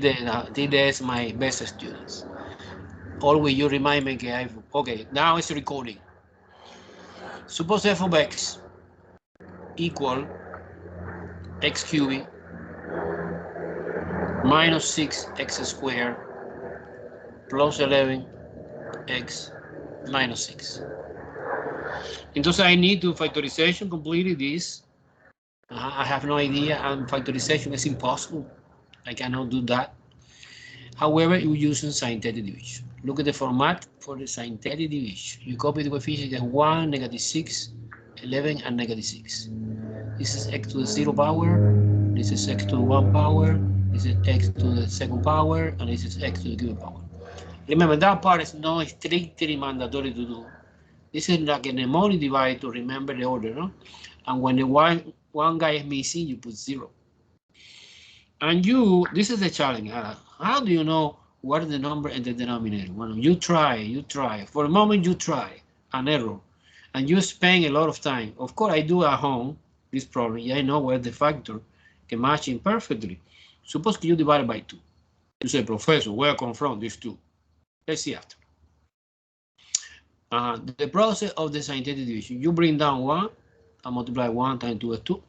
That's my best students. Always you remind me that okay, now it's recording. Suppose f of x equal x cubed minus 6x squared plus 11x minus 6. Entonces I need to factorization completely this. I have no idea, and factorization is impossible. I cannot do that. However, you use synthetic division. Look at the format for the synthetic division. You copy the coefficient as 1, negative 6, 11, and negative 6. This is x to the 0 power. This is x to the 1 power. This is x to the second power. And this is x to the cube power. Remember, that part is not strictly mandatory to do. This is like a mnemonic device to remember the order, no? And when the one guy is missing, you put 0. And this is the challenge. How do you know what is the number in the denominator? Well, you try. For a moment, you try an error. And you spend a lot of time. Of course, I do at home this problem. Yeah, I know where the factor can match imperfectly. Suppose you divide it by 2. You say, Professor, where I come from these 2? Let's see after. The process of the synthetic division. You bring down 1 and multiply 1 times 2 is 2.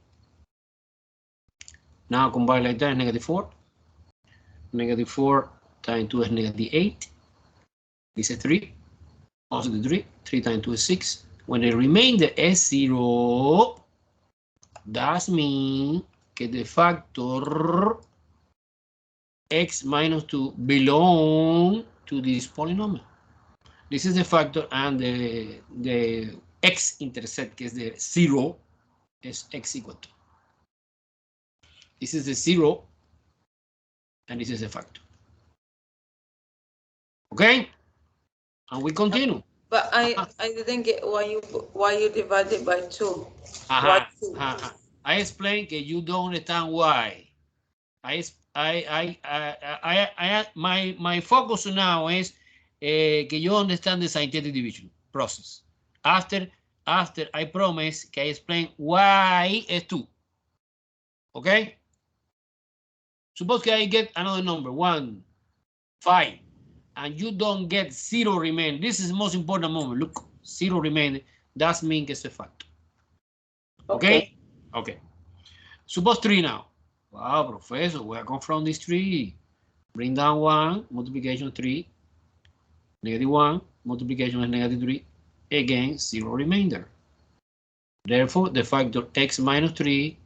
Now combine like that is negative 4. Negative 4 times 2 is negative 8. This is 3. Positive 3. 3 times 2 is 6. When the remainder is 0, that means that the factor x minus 2 belongs to this polynomial. This is the factor, and the x-intercept, que is the 0, is x equal to. This is the 0, and this is the factor. Okay? And we continue. But I didn't get why you divided by 2. Why 2? I explained that you don't understand why. My focus now is que you understand the synthetic division process. After I promise que I explain why is 2. Okay? Suppose that I get another number, 1, 5, and you don't get 0 remaining. This is the most important moment. Look, 0 remaining. That means it's a factor. Okay? Okay. Suppose 3 now. Wow, Professor, where I come from this 3? Bring down 1, multiplication 3, negative 1, multiplication is negative 3, again 0 remainder. Therefore, the factor x minus 3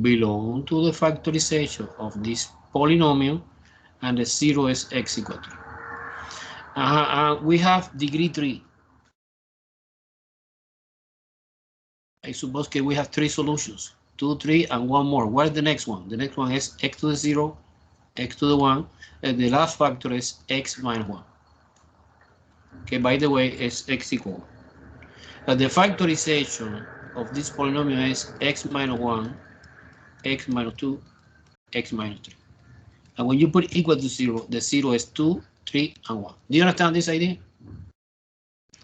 belongs to the factorization of this polynomial, and the 0 is x equal to. We have degree 3. I suppose that we have 3 solutions. 2, 3, and 1 more. What is the next one? The next one is x to the 0, x to the 1, and the last factor is x minus 1. Okay, by the way, it's x equal. The factorization of this polynomial is x minus 1, x minus 2, x minus 3. And when you put equal to 0, the 0 is 2, 3, and 1. Do you understand this idea?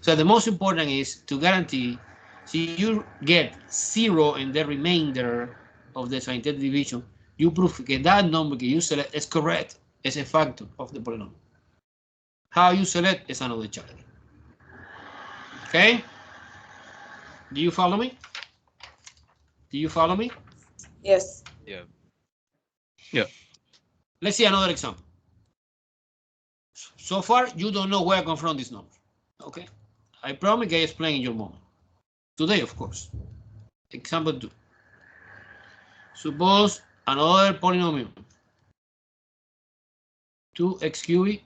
So the most important is to guarantee, so you get 0 in the remainder of the synthetic division, you prove that number that you select is correct, is a factor of the polynomial. How you select is another challenge. Okay? Do you follow me? Do you follow me? Yes. Yeah. Yeah. Let's see another example. So far, you don't know where I come from this number. Okay? I promise I explain in your moment. Today, of course. Example 2. Suppose another polynomial. 2x cubed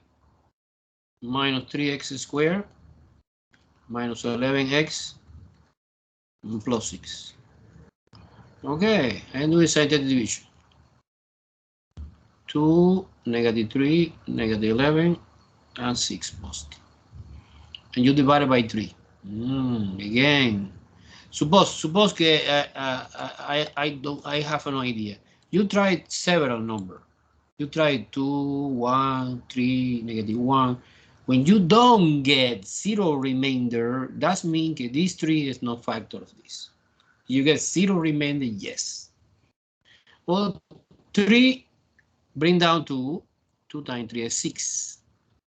minus 3x squared minus 11x plus 6. Okay, and do the synthetic division. 2, negative 3, negative 11, and 6 positive. And you divide it by 3. Again, suppose that I have no idea. You tried several numbers. You tried 2, 1, 3, negative 1. When you don't get 0 remainder, that means that this 3 is not factor of this. You get 0 remainder, yes. Well, 3 bring down 2, 2 times 3 is 6.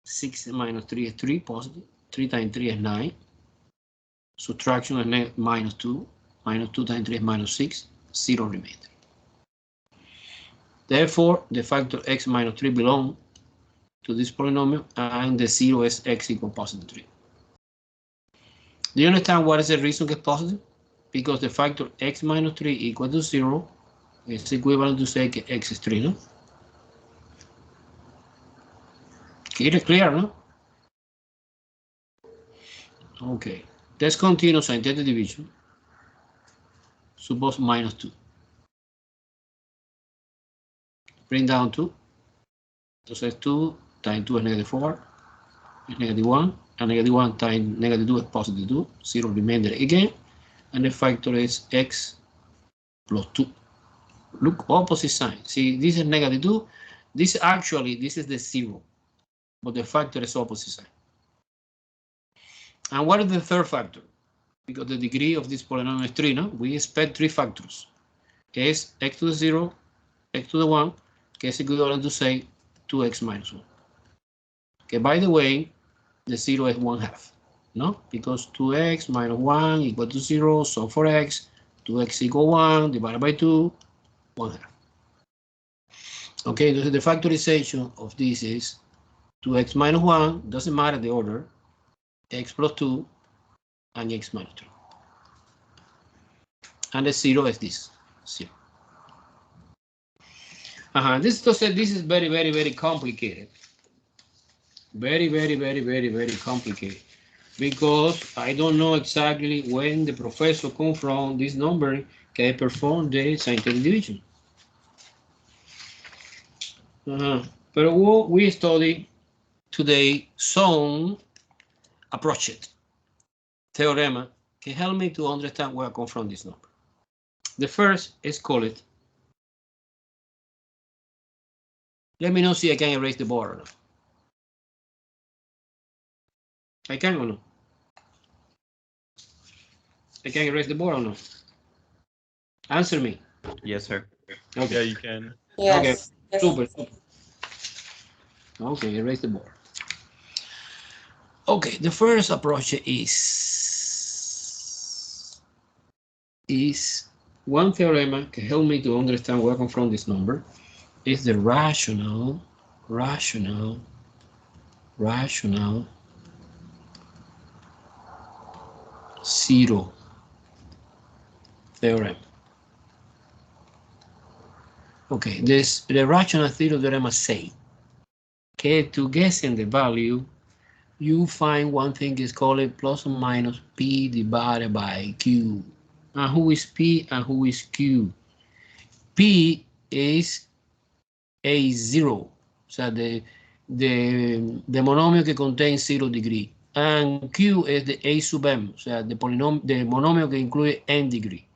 6 minus 3 is 3, positive. 3 times 3 is 9. Subtraction is minus 2. Minus 2 times 3 is minus 6. 0 remainder. Therefore, the factor x minus 3 belongs to this polynomial, and the 0 is x equal positive 3. Do you understand what is the reason it's positive? Because the factor x minus 3 equal to 0 is equivalent to say that x is 3, no? Clear, no? Okay, let's continue synthetic division. Suppose minus 2. Bring down 2. So 2 times 2 is negative 4, is negative 1, and negative 1 times negative 2 is positive 2, 0 remainder again, and the factor is x plus 2. Look, opposite sign. See, this is negative 2. This is the 0, but the factor is opposite sign. And what is the third factor? Because the degree of this polynomial is 3, no? We expect 3 factors. Is x to the 0, x to the 1, que is equivalent to say 2x minus 1. Okay, by the way, the 0 is 1/2, no? Because 2x minus 1 equal to 0, so for x, 2x equal 1 divided by 2, 1/2. Okay, so the factorization of this is 2x minus 1, doesn't matter the order, x plus 2, and x minus 3. And the 0 is this, 0. This is very, very, very complicated. Very, very, very, very, very complicated. Because I don't know exactly when the professor confront this number can perform the scientific division. But what we study today, some approached theorem can help me to understand where I come from this number. The first is called. Let me know see I can erase the board or not. I can or no? I can erase the board or no? Answer me. Yes, sir. Okay. Yeah, you can. Yes. Okay. Yes. Super. Okay, erase the board. Okay, the first approach is one theorem can help me to understand where I come from this number. Is the rational zero theorem. Okay, the rational zero theorem say okay, to guessing the value, you find one thing is called plus or minus p divided by q. And who is p and who is q? P is a 0, so the monomial que contains 0 degree, and q is the a sub m, so the monomial que incluye n degree.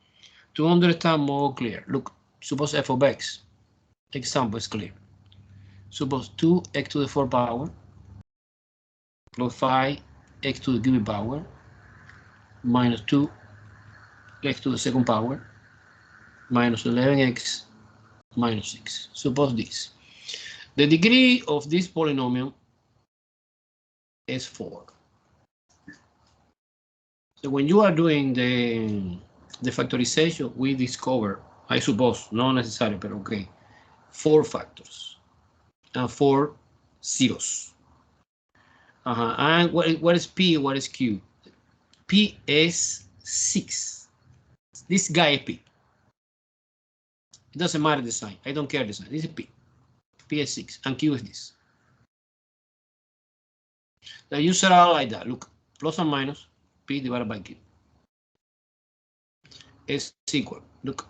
To understand more clear, look, suppose f of x, example is clear. Suppose 2x to the 4th power plus 5x to the cubic power minus 2x to the 2nd power minus 11x minus 6. Suppose this. The degree of this polynomial is 4. So when you are doing the factorization, we discover, I suppose, not necessary, but okay, 4 factors and 4 zeros. And what is P, what is Q? P is 6. This guy is P. It doesn't matter the sign. I don't care the sign. This is P. P is 6 and Q is this. Now you set out like that. Look, plus and minus P divided by Q is equal. Look,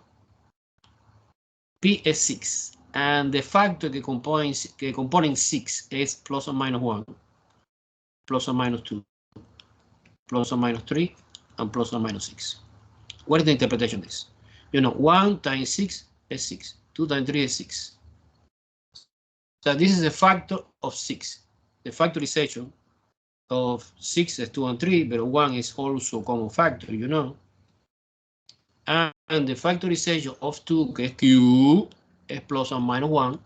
P is 6 and the factor que componen 6 is plus or minus 1, plus or minus 2, plus or minus 3, and plus or minus 6. What is the interpretation of this? You know, 1 times 6 is 6. 2 times 3 is 6. So this is a factor of 6. The factorization of 6 is 2 and 3, but 1 is also a common factor, you know. And the factorization of 2, que es Q, is plus or minus 1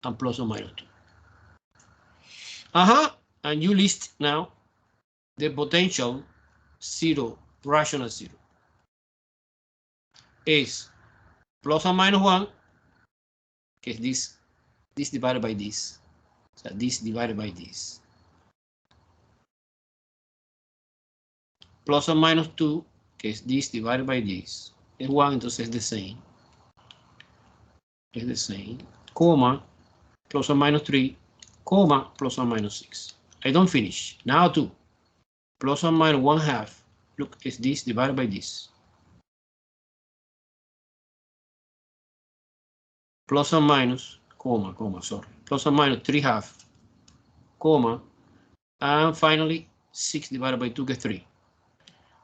and plus or minus 2. And you list now the potential zero, rational zero, is plus or minus 1, que es this divided by this. So this divided by this. Plus or minus 2, que es this divided by this. Es 1, entonces es the same. Es the same. Comma, plus or minus 3, comma, plus or minus 6. I don't finish. Now 2. Plus or minus 1/2. Look, it's this divided by this. Plus or minus, comma, sorry. Plus or minus 3/2, comma, and finally 6 divided by 2, que es 3.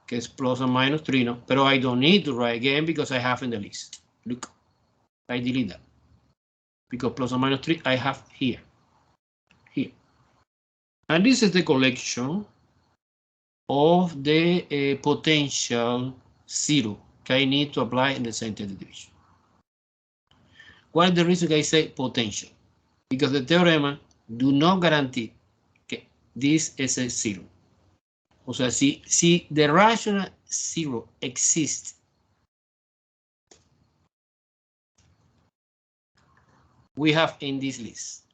Que es plus or minus 3, no? Pero I don't need to write again because I have in the list. Look, I delete that. Because plus or minus 3 I have here. Here. And this is the collection of the potential zero that I need to apply in the scientific division. What is the reason I say potential? Because the theorem do not guarantee that this is a zero. O sea, si the rational zero exists, we have in this list.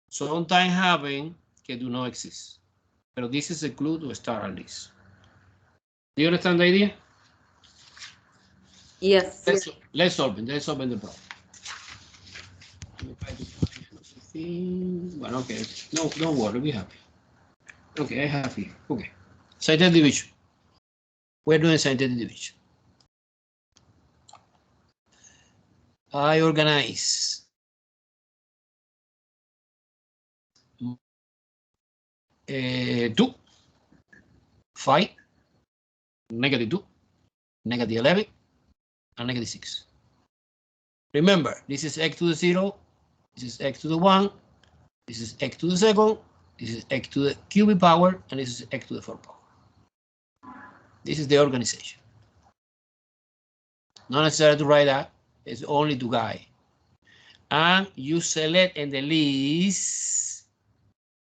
Sometimes happen que do not exist. But this is a clue to start at least. Do you understand the idea? Yes. Let's solve the problem. Well, okay. No, don't worry, we have it. Okay, I have here. Okay. Scientific division. We're doing scientific division. I organize 2, 5, -2, -11, and -6. Remember, this is x to the 0, this is x to the 1, this is x to the second, this is x to the cubic power, and this is x to the 4th power. This is the organization. Not necessary to write that, it's only to guide. And you select in the list.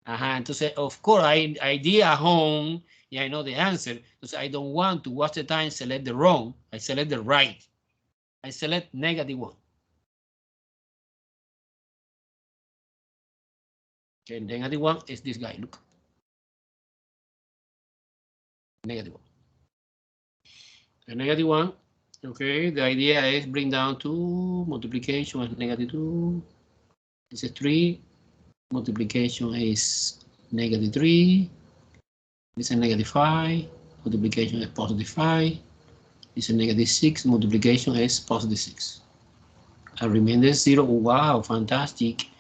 Entonces, of course, I did at home, yeah, I know the answer, because I don't want to watch the time, select the wrong, I select the right. I select -1. Okay, -1 is this guy, look. -1. And -1, okay, the idea is bring down 2, multiplication is -2. This is 3, multiplication is -3. This is -5, multiplication is +5. This is -6, multiplication is +6. And remainder 0, wow, fantastic.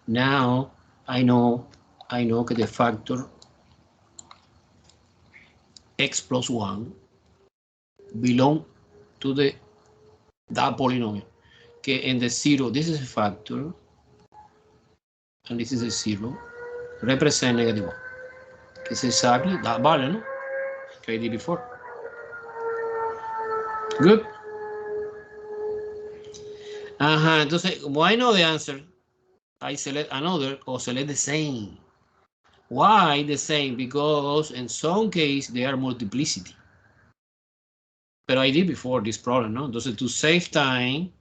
Now I know that the factor x plus 1 belong to that polynomial. Okay, and the 0, this is a factor, and this is a 0, represent -1. It's exactly that value, no? Okay, I did before. Good. Entonces, como I know the answer, I select another or select the same. Why the same? Because in some case they are multiplicity. But I did before this problem, no? Entonces, to save time,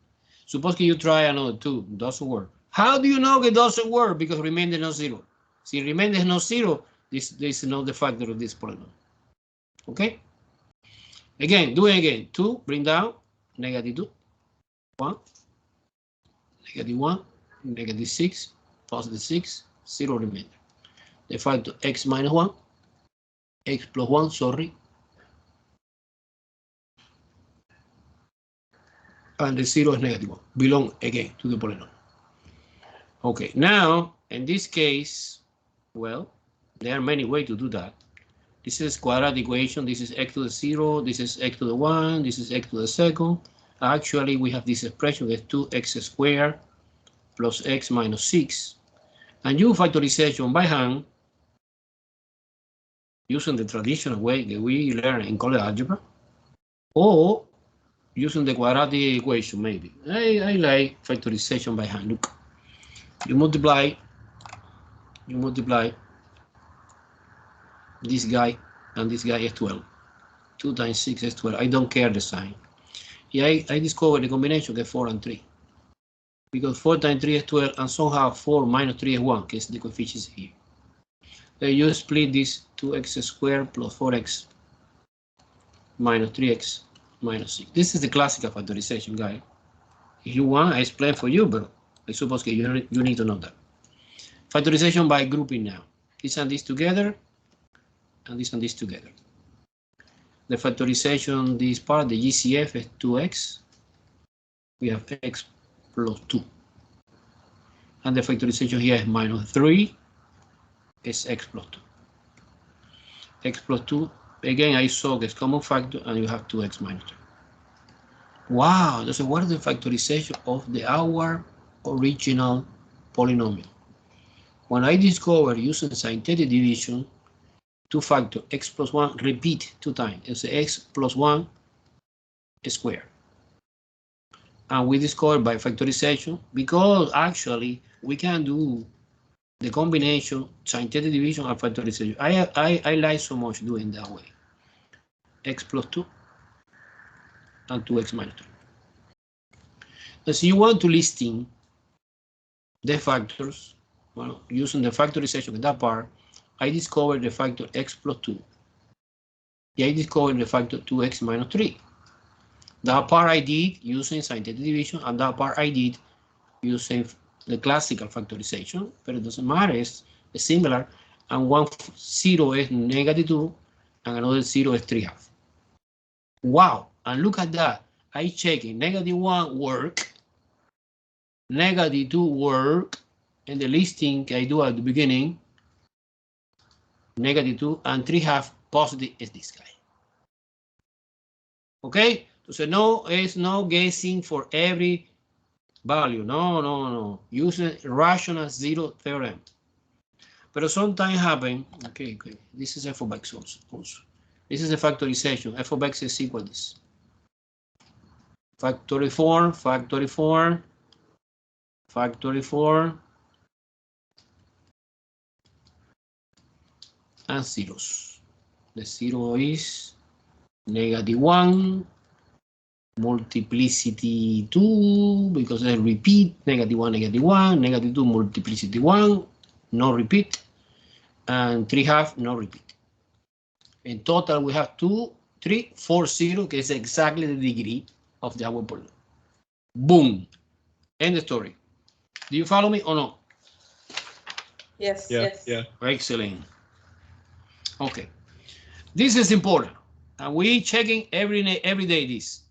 suppose you try another 2, doesn't work. How do you know it doesn't work? Because remainder is not 0. Si remainder is not 0, this is not the factor of this polynomial. Okay? Again, do it again. 2, bring down, -2, 1, -1, -6, +6, 0 remainder. The factor x minus 1, x plus 1, sorry. And the 0 is -1, belong again to the polynomial. Okay, now, in this case, well, there are many ways to do that. This is quadratic equation, this is x to the 0, this is x to the 1, this is x to the second. Actually, we have this expression as 2x squared plus x minus 6. And you factorization by hand, using the traditional way that we learn in college algebra, or using the quadratic equation, maybe. I like factorization by hand. Look, you multiply you multiply this guy and this guy is 12. 2 times 6 is 12. I don't care the sign. Yeah, I discovered the combination get 4 and 3. Because 4 times 3 is 12, and somehow 4 minus 3 is 1, because the coefficients here. Then you split this 2x squared plus 4x minus 3x minus 6. This is the classical factorization, guy. If you want, I explain for you, but I suppose you need to know that. Factorization by grouping now. This and this together, and this and this together. The factorization, this part, the GCF is 2x. We have x plus 2. And the factorization here is minus 3 is x plus 2. X plus 2, again, I saw this common factor, and you have 2x minus 3. Wow, so what is the factorization of our original polynomial? When I discovered using synthetic division, 2 factor x plus 1 repeat 2 times. It's x plus 1 squared. And we discovered by factorization, because actually we can do the combination synthetic division and factorization. I like so much doing that way. X plus 2 and 2x minus 3. As you want to listing the factors, well, using the factorization in that part, I discovered the factor x plus 2. Yeah, I discovered the factor 2x minus 3. That part I did using synthetic division, and that part I did using the classical factorization, but it doesn't matter, it's similar, and one 0 is negative 2, and another 0 is 3/2. Wow, and look at that. I check it, negative 1 work, negative 2 work, and the listing I do at the beginning, negative 2, and 3/2 positive is this guy. Okay, so no, it's no guessing for every value. No. Using rational zero theorem. But sometimes happen, okay, this is f of x also. This is a factorization. F of x is equal to this. Factory form, and zeros. The 0 is negative 1, multiplicity 2, because I repeat, negative 1, negative 2, multiplicity 1, no repeat, and 3/2, no repeat. In total, we have 2, 3, 4, 0, which is exactly the degree of the our polynomial. Boom. End the story. Do you follow me or no? Yes. Excellent. Okay. This is important. And we checking every day this.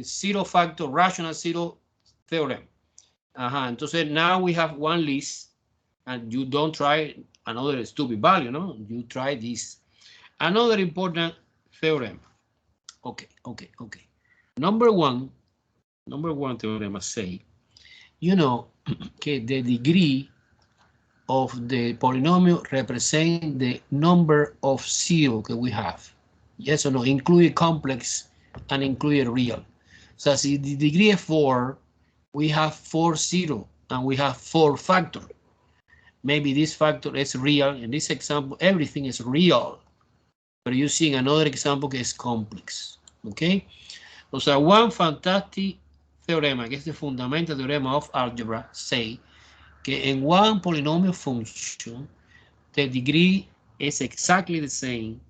Zero factor, rational zero theorem. Entonces now we have one list, and you don't try another stupid value, no? You try this. Another important theorem. Okay. Number one theorem, I say, you know, okay, the degree of the polynomial represent the number of zero that we have. Yes or no? Include complex and include real. So if the degree is 4, we have 4 zero, and we have 4 factor. Maybe this factor is real. In this example, everything is real. But you're seeing another example that is complex. Okay? So one fantastic theorem, que es the fundamental theorem of algebra, say que en one polynomial function, the degree is exactly the same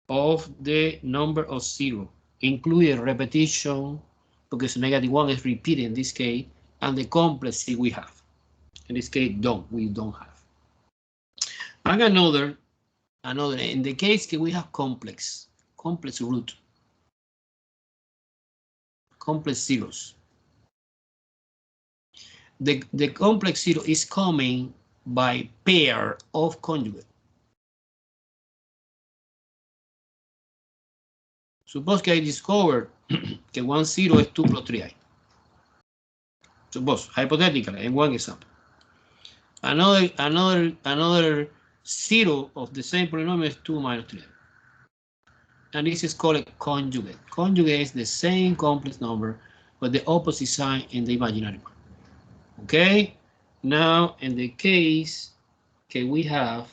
of the number of 0, including repetition, because negative 1 is repeated in this case, and the complexity we have. In this case, we don't have. And another, in the case that we have complex root, complex zeros. The complex zero is coming by pair of conjugate. Suppose que I discovered que 1 0 is 2 plus 3i. Suppose, hypothetically, in one example. Another 0 of the same polynomial is 2 minus 3i. And this is called a conjugate. Conjugate is the same complex number, but the opposite sign in the imaginary part. Okay? Now, in the case, okay, we have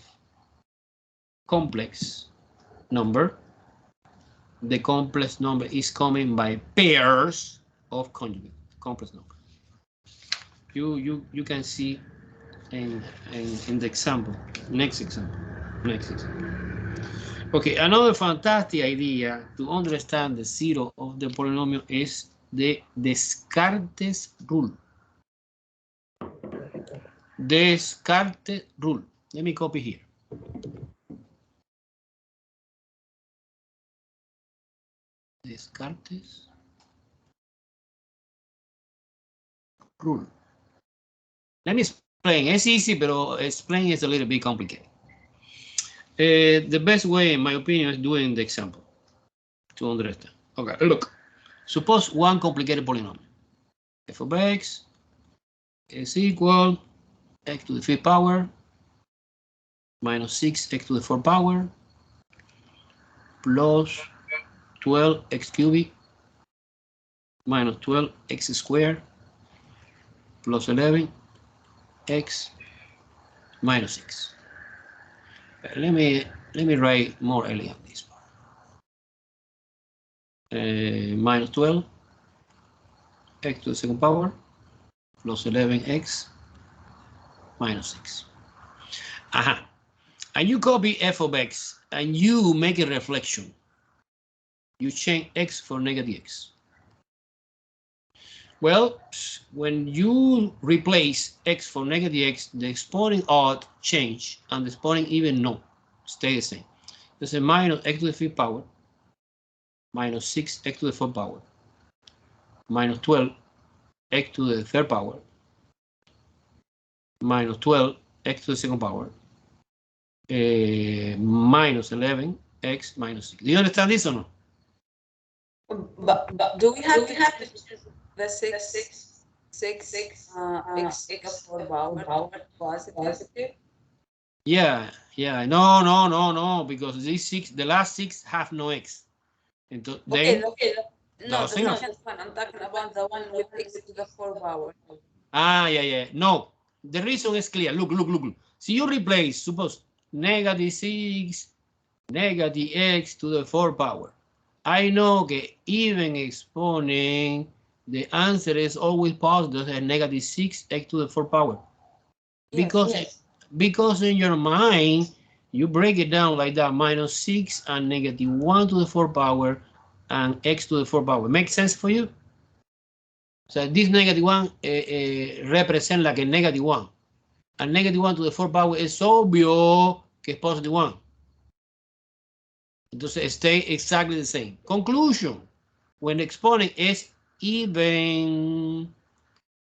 complex number. The complex number is coming by pairs of conjugate, complex number. You can see in the example, next example. Okay, another fantastic idea to understand the zero of the polynomial is the Descartes rule. Descartes rule. Let me copy here. Descartes rule. Let me explain. It's easy, but explain is a little bit complicated. The best way, in my opinion, is doing the example to understand. Okay, look. Suppose one complicated polynomial. F of x is equal x to the 5th power minus 6x to the 4th power plus 12x cubic minus 12x squared plus 11x minus 6. Let me write more elegant this part. Minus 12 x to the 2nd power plus 11x minus 6. And you copy f of x and you make a reflection. You change x for negative x. Well, when you replace x for negative x, the exponent odd change and the exponent even no stay the same. There's a minus x to the 5th power minus 6x to the 4th power minus 12x to the 3rd power minus 12x to the 2nd power minus 11x minus 6. Do you understand this or no? But do we have the 6 x to the 4th power positive? Yeah. No, because these 6, the last 6 have no x. And then, Okay. No, the second one. I'm talking about the one with x to the 4th power. Yeah. No, the reason is clear. Look. So you replace, suppose, negative 6, negative x to the 4th power. I know that even exponent, the answer is always positive and negative 6x to the 4th power. Because in your mind, you break it down like that, minus 6 and negative 1 to the 4th power and x to the 4th power. Makes sense for you? So this negative 1 represent like a negative 1. And negative 1 to the 4th power es obvio que es positive 1. Entonces stay exactly the same. Conclusion. When the exponent is even,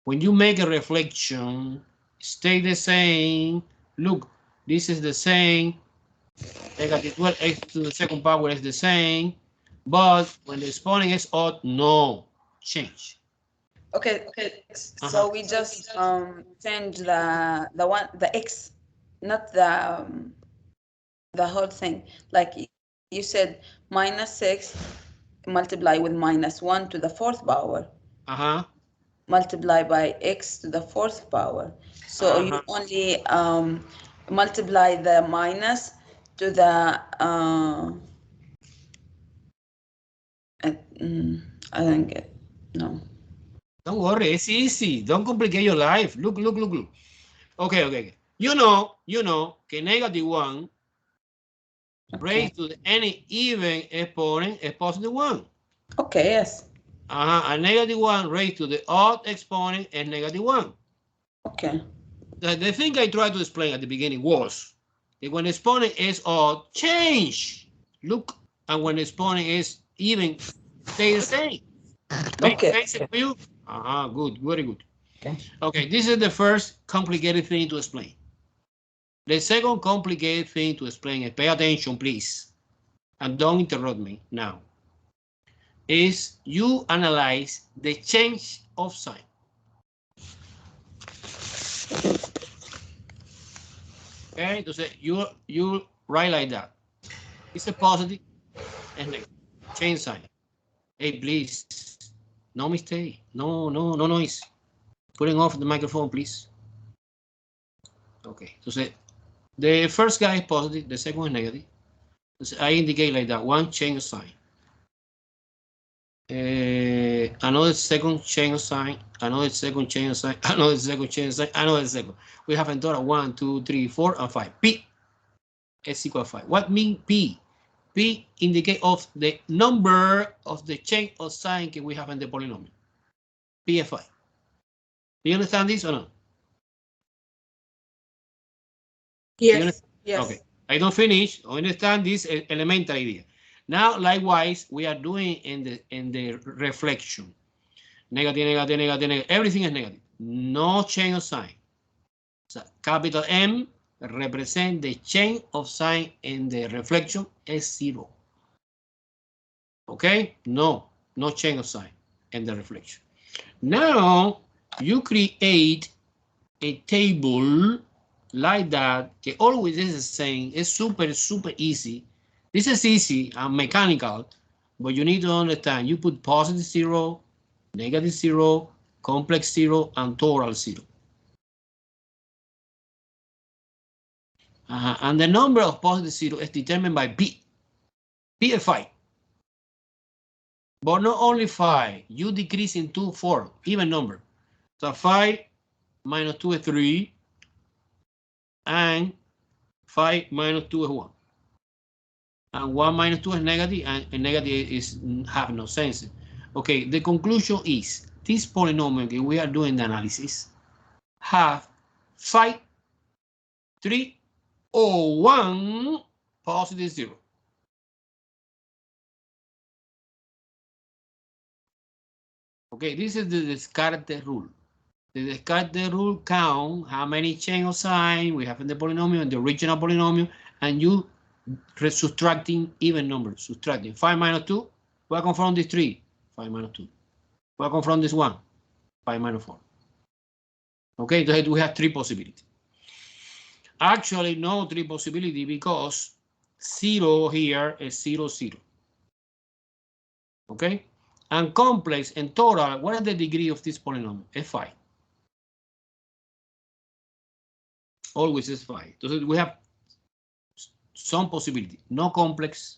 when you make a reflection, stay the same. Look, this is the same. Negative 12x to the 2nd power is the same. But when the exponent is odd, no change. Okay. So we just change the x, not the whole thing. Like you said, minus 6 multiply with minus 1 to the 4th power. Multiply by x to the 4th power. So you only multiply the minus to the I don't get, no. Don't worry, it's easy. Don't complicate your life. Look. Okay. You know que negative 1 raised to any even exponent is positive 1. Okay, yes. A negative 1 raised to the odd exponent is negative 1. Okay. The thing I tried to explain at the beginning was that when exponent is odd, change. Look, and when exponent is even, stay the same. Make sense for you? Good, very good. Okay, this is the first complicated thing to explain. The second complicated thing to explain, and pay attention, please, and don't interrupt me now, is you analyze the change of sign. Okay, entonces you write like that. It's a positive and negative. Change sign. Hey, please, no mistake. No noise. Putting off the microphone, please. Okay, entonces, the first guy is positive, the second is negative. Entonces, I indicate like that, one chain of sign. Another second chain of sign, another second chain of sign, another second chain of sign, another second. We have in total 1, 2, 3, 4, and 5. P is equal to 5. What means P? P indicate of the number of the chain of sign that we have in the polynomial. P is 5. Do you understand this or no? Yes. Yes. Okay. I don't finish. I understand this elementary idea. Now, likewise, we are doing in the reflection. Negative, negative, negative, negative. Everything is negative. No chain of sign. So capital M represent the chain of sign in the reflection is 0. Okay? No chain of sign in the reflection. Now you create a table like that. Que always is the same. It's super easy. This is easy and mechanical, but you need to understand. You put positive 0, negative 0, complex 0, and total 0. And the number of positive 0 is determined by P. P is 5. But not only 5, you decrease in 2, 4, even number. So 5 minus 2 is 3, and 5 minus 2 is 1. And 1 minus 2 is negative, and negative is have no sense. Okay, the conclusion is this polynomial that we are doing the analysis have 5, 3, or 1 positive 0. Okay, this is the Descartes rule. The Descartes rule count how many chain of sign we have in the polynomial, in the original polynomial, and you subtracting even numbers, subtracting 5 minus 2, where come from this 3? 5 minus 2. Where come from this 1? 5 minus 4. Okay, so we have 3 possibilities. Actually, no 3 possibility because 0 here is 0, 0. Okay, and complex and total, what is the degree of this polynomial? Is 5. Always is 5. So we have some possibility. No complex,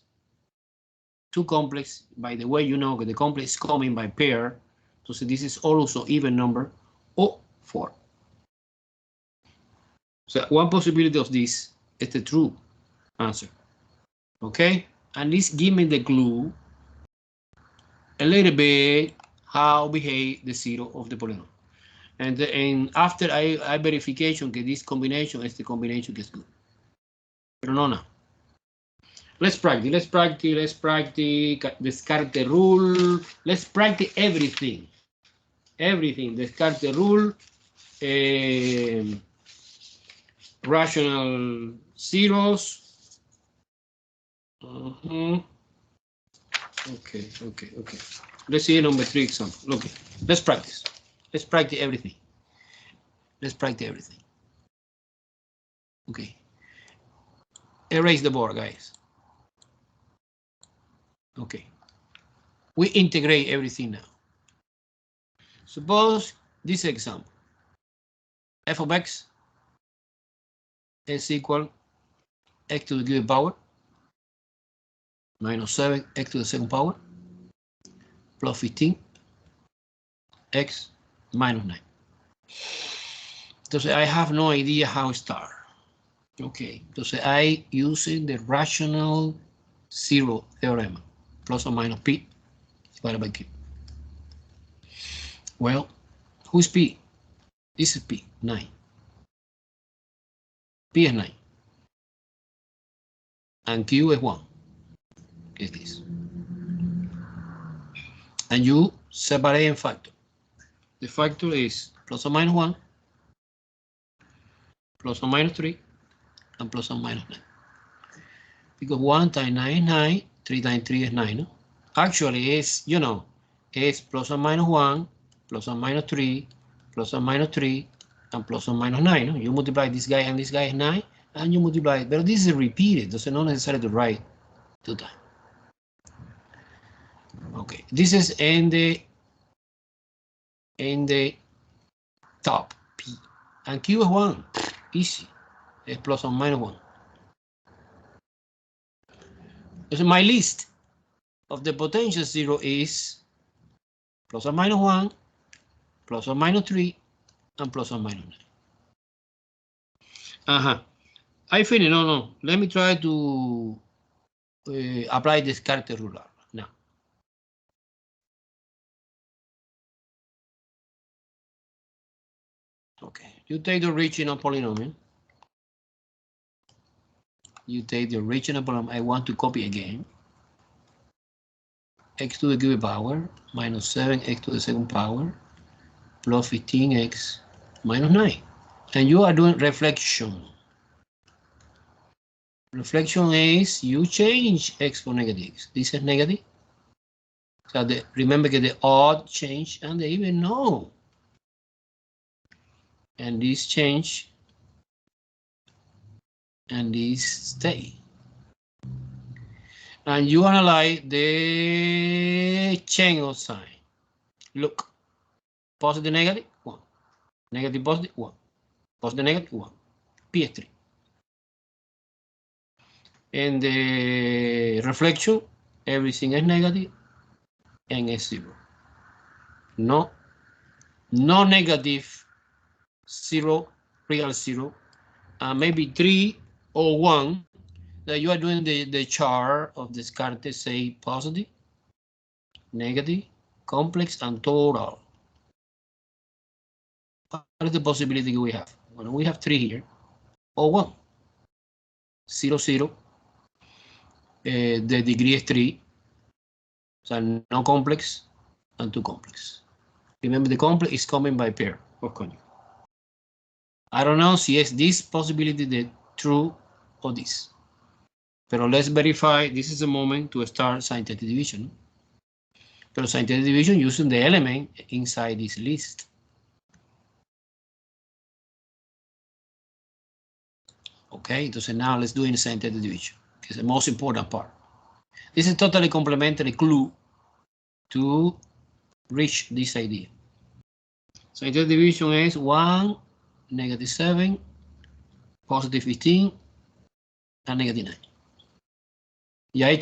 2 complex. By the way, you know the complex is coming by pair. So this is also even number, or 4. So one possibility of this is the true answer. Okay, and this give me the clue a little bit how behave the 0 of the polynomial. And after I verification that this combination is the combination that's good. Pero no now. Let's practice. Descartes the rule. Let's practice everything. Descartes the rule. Rational zeros. Okay. Let's see number 3 example. Okay, let's practice. Let's practice everything. Okay. Erase the board, guys. Okay. We integrate everything now. Suppose this example. F of x is equal x to the given power minus 7 x to the second power plus 15 x minus 9. Entonces, I have no idea how to start. Okay, entonces I using the rational zero theorem, plus or minus p divided by q. Well, who's p? This is p, 9. P is 9. And q is 1. Is this. And you separate in factor. The factor is plus or minus 1, plus or minus 3, and plus or minus 9. Because 1 times 9 is 9, 3 times 3 is 9. No? Actually, it's, it's plus or minus 1, plus or minus 3, plus or minus 3, and plus or minus 9. No? You multiply this guy and this guy is 9, and you multiply it. But this is repeated, so not necessary to write 2 times. Okay, this is in the top P, and Q is 1, easy. is plus or minus 1. So my list of the potential zero is plus or minus 1, plus or minus 3, and plus or minus 9. I finished. No. Let me try to apply the Descartes rule now. Okay, you take the original polynomial. You take the original polynomial. I want to copy again. X to the cubed power minus 7x to the second power plus 15x minus 9. And you are doing reflection. Reflection is you change x for negative x. This is negative. So remember that the odd change and the even no. And this change and this stay. And you analyze the chain of sign. Look, positive, negative, 1. Negative, positive, 1. Positive, negative, 1. PS3. And the reflection, everything is negative and is 0. No negative, 0, real 0, maybe 3 or 1. That you are doing the chart of Descartes, say positive, negative, complex, and total. What is the possibility we have? Well, we have 3 here, or 1. 0, 0. The degree is 3. So no complex and 2 complex. Remember, the complex is coming by pair or conjugate. I don't know si es this possibility the true or this. Pero let's verify. This is the moment to start scientific division. Pero scientific division using the element inside this list. Okay, so now let's do in scientific division. It's the most important part. This is totally complementary clue to reach this idea. Scientific division is 1, negative 7, positive 15, and negative 9. Yeah, I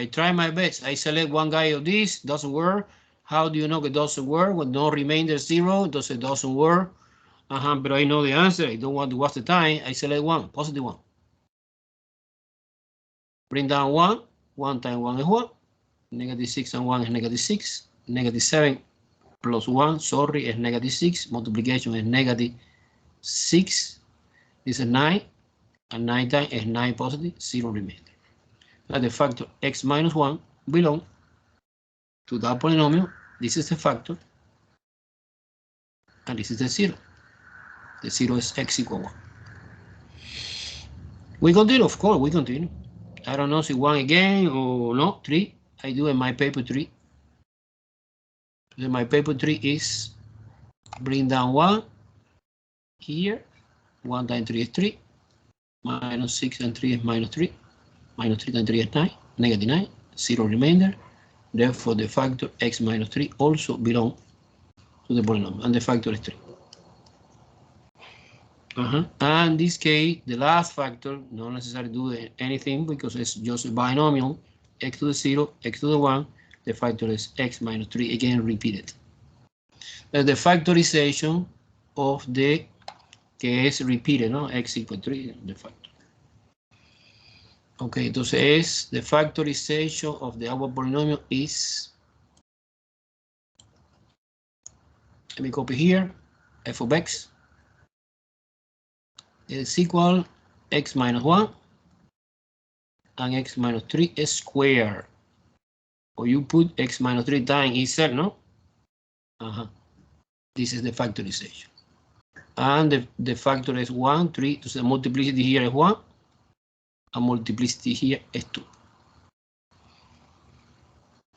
try my best. I select one guy of this, doesn't work. How do you know it doesn't work? With no remainder 0, it doesn't work. But I know the answer. I don't want to waste the time. I select 1, positive 1. Bring down 1. 1 times 1 is 1. Negative 6 and 1 is negative 6. Negative 7 plus 1, sorry, is negative 6. Multiplication is negative 6. This is 9. And 9 times is 9 positive, 0 remainder. Now the factor x minus 1 belongs to that polynomial. This is the factor. And this is the 0. The 0 is x equal 1. We continue, of course, we continue. I don't know if 1 again or no, 3. I do in my paper 3. So my paper 3 is bring down 1 here. 1 times 3 is 3. Minus 6 and 3 is minus 3. Minus 3 times 3 is 9. Negative 9. 0 remainder. Therefore, the factor x minus 3 also belongs to the polynomial. And the factor is 3. And in this case, the last factor, not necessarily do anything because it's just a binomial, x to the 0, x to the 1, the factor is x minus 3, again repeated. The factorization of the, que es repeated, no? X equal 3, the factor. Okay, entonces the factorization of the our polynomial is, let me copy here, f of x is equal x minus 1 and x minus 3 is square. Or you put x minus 3 times itself, no? This is the factorization. And the factor is 1, 3, so the multiplicity here is 1, and multiplicity here is 2.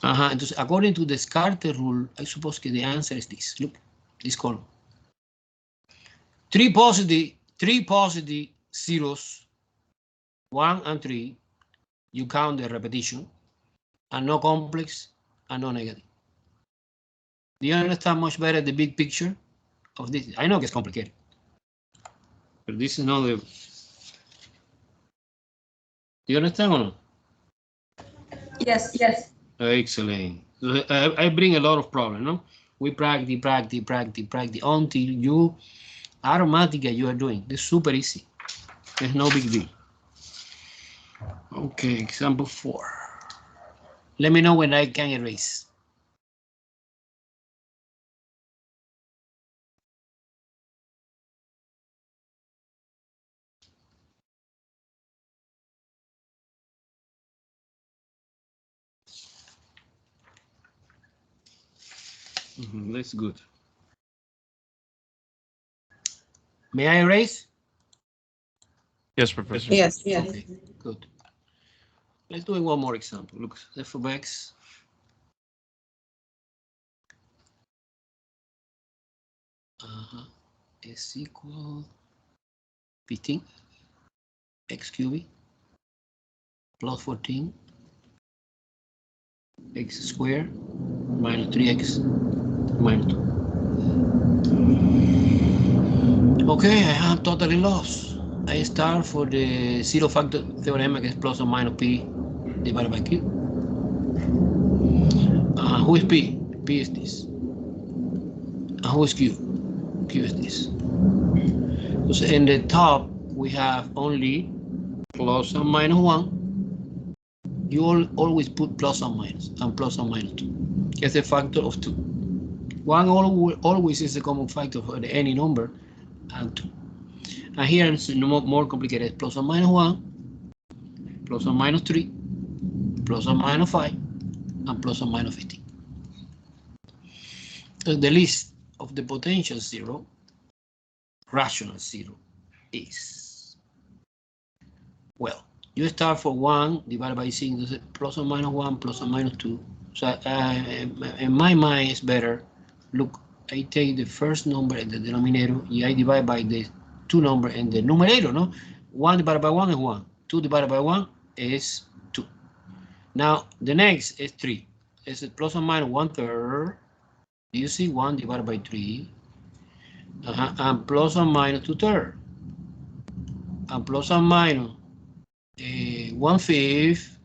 Entonces, according to the Descartes rule, I suppose that the answer is this. Look, this column. 3 positive zeros, 1 and 3, you count the repetition, and no complex, and no negative. Do you understand much better the big picture of this? I know it's complicated, but this is not Do you understand or not? Yes. Excellent. I bring a lot of problems, no? We practice until you automatically you are doing. It's super easy. It's no big deal. Okay, example 4. Let me know when I can erase. That's good. May I erase? Yes, Professor. Yes. Okay, good. Let's do one more example. Look, f of x is equal 15 x cubed plus 14 x squared minus 3x minus 2. Okay, I am totally lost. I start for the zero factor theorem against plus or minus p divided by q. Who is p? P is this. And who is q? Q is this. So in the top, we have only plus and minus 1. You always put plus and minus 2. It's a factor of 2. 1 always is a common factor for any number, and 2. And here it's more complicated. Plus and minus 1, plus and minus 3, plus and minus 5, and plus and minus 15. So the list of the potential zero, rational zero, is, well, you start for 1 divided by 6, plus or minus 1, plus or minus 2. So in my mind, it's better. Look, I take the first number in the denominator, and I divide by the 2 number in the numerator, no? 1 divided by 1 is 1. 2 divided by 1 is 2. Now, the next is 3. It's plus or minus 1/3. Do you see 1 divided by 3? And plus or minus 2/3. And plus or minus 1/5.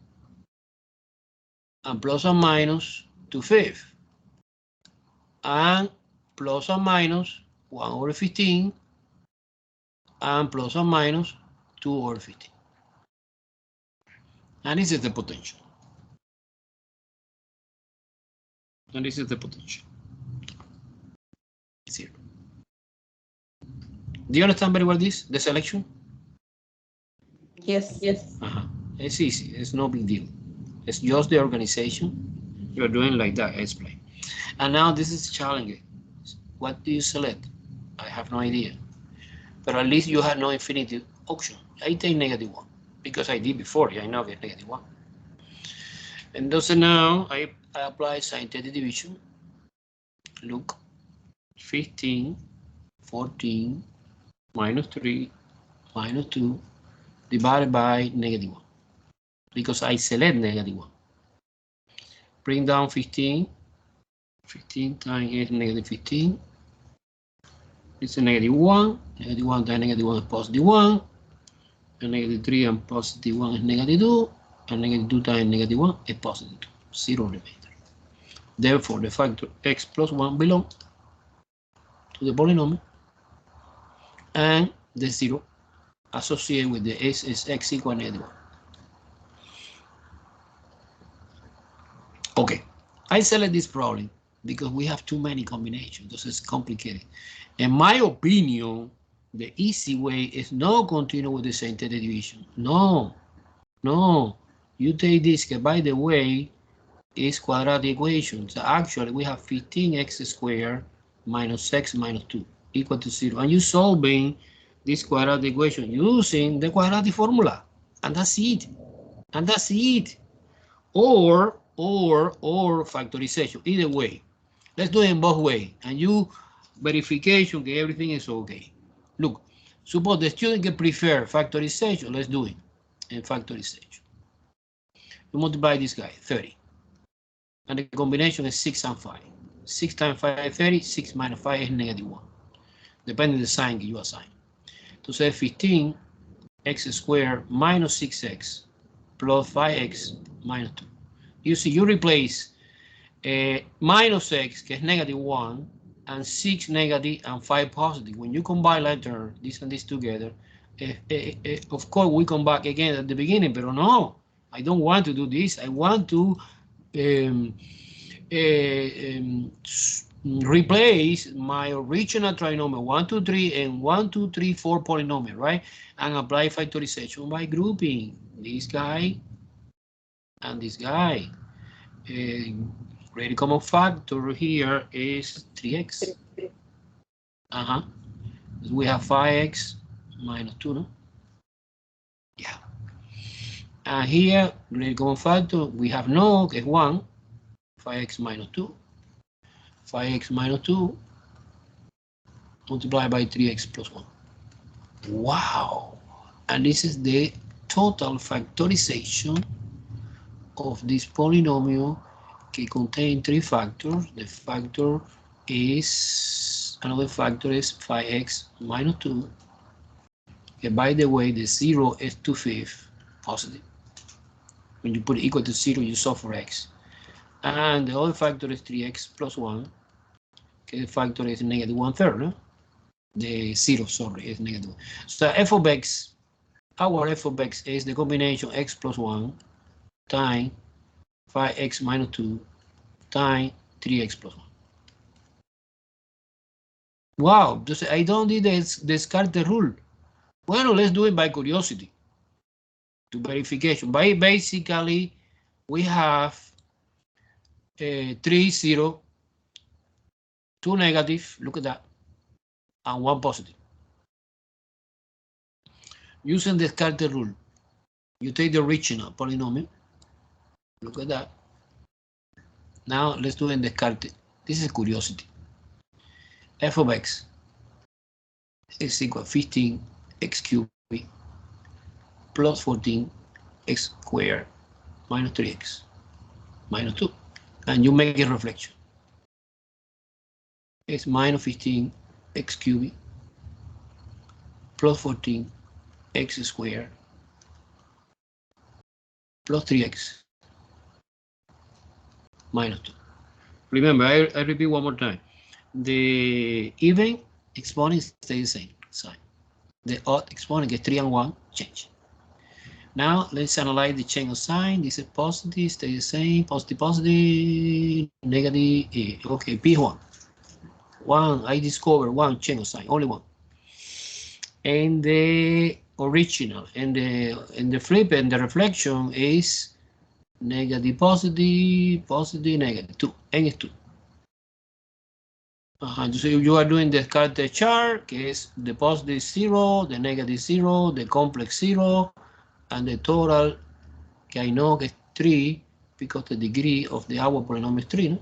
And plus or minus 2/5. And plus or minus 1/15. And plus or minus 2/15. And this is the potential. And this is the potential. 0. Do you understand very well this, the selection? Yes. It's easy, it's no big deal. It's just the organization. You're doing like that, I explained. And now this is challenging. What do you select? I have no idea. But at least you have no infinity option. I take -1 because I did before. I now get -1. And so now I apply scientific division. Look, 15, 14, minus 3, minus 2, divided by -1. Because I select -1. Bring down 15. 15 times 8 is -15. It's a -1. -1 times -1 is +1. And -3 and +1 is -2. And -2 times -1 is +2. 0 remainder. Therefore, the factor x plus 1 belongs to the polynomial. And the 0 associated with the s is x equal -1. Okay, I select this problem because we have too many combinations. This is complicated. In my opinion, the easy way is not continue with the synthetic division. No. You take this, by the way, is quadratic equation. So actually, we have 15x squared minus x minus 2 equal to 0. And you're solving this quadratic equation using the quadratic formula. And that's it. Or factorization. Either way. Let's do it in both ways. And you verification that everything is okay. Look, suppose the student can prefer factorization. Let's do it in factorization. You multiply this guy, 30. And the combination is 6 and 5. 6 times 5 is 30. 6 minus 5 is -1. Depending on the sign you assign. To say 15x squared minus 6x plus 5x minus 2. You see, you replace minus x, que es -1, and 6 negative and 5 positive. When you combine later this and this together, of course we come back again at the beginning, but no, I don't want to do this. I want to replace my original trinomial 1, 2, 3 and 1, 2, 3, 4 polynomial, right? And apply factorization by grouping this guy and this guy. Great common factor here is 3x. We have 5x minus 2, no? Yeah. And here, great common factor, we have no, que es 1, 5x minus 2. 5x minus 2 multiplied by 3x plus 1. Wow. And this is the total factorization of this polynomial que contain 3 factors. The factor is, another factor is 5x minus 2. And by the way, the 0 is 2/5 positive. When you put it equal to 0, you solve for x. And the other factor is 3x plus 1. Okay, the factor is -1/3, no? The 0, sorry, is negative. So f of x, our f of x is the combination x plus 1 times 5x minus 2 times 3x plus 1. Wow, I don't need the Descartes rule. Well, let's do it by curiosity, to verification. By basically, we have 3, 0, 2 negative, look at that, and 1 positive. Using the Descartes rule, you take the original polynomial, look at that. Now let's do it in Descartes. This is curiosity. F of x is equal to 15x cubed plus 14x squared minus 3x minus 2. And you make a reflection. It's minus 15x cubed plus 14x squared plus 3x minus 2. Remember, I repeat one more time. The even exponent stays the same sign. The odd exponent gets 3 and 1 change. Now let's analyze the chain of sign. This is positive, stays the same, positive, positive, negative. Okay, P1. 1, I discover 1 chain of sign, only 1. And the original and the flip and the reflection is negative, positive, positive, negative, 2, n is 2. So you are doing the Descartes chart, que es the positive 0, the negative 0, the complex 0, and the total, que I know is 3, because the degree of the our polynomial is 3, no?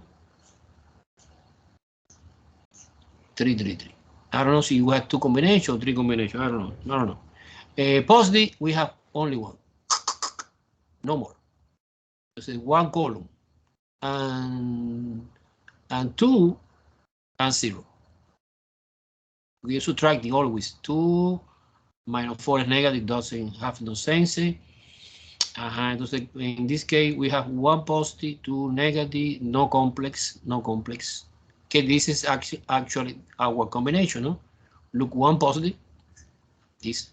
3, 3, 3. I don't know if you have 2 combinations or 3 combinations, I don't know. Positive, we have only 1. No more. This is 1 column. And 2 and 0. We are subtracting always. 2 minus 4 is negative, doesn't have no sense. In this case, we have 1 positive, 2 negative, no complex, no complex. Okay, this is actually our combination, no? Look, 1 positive, this,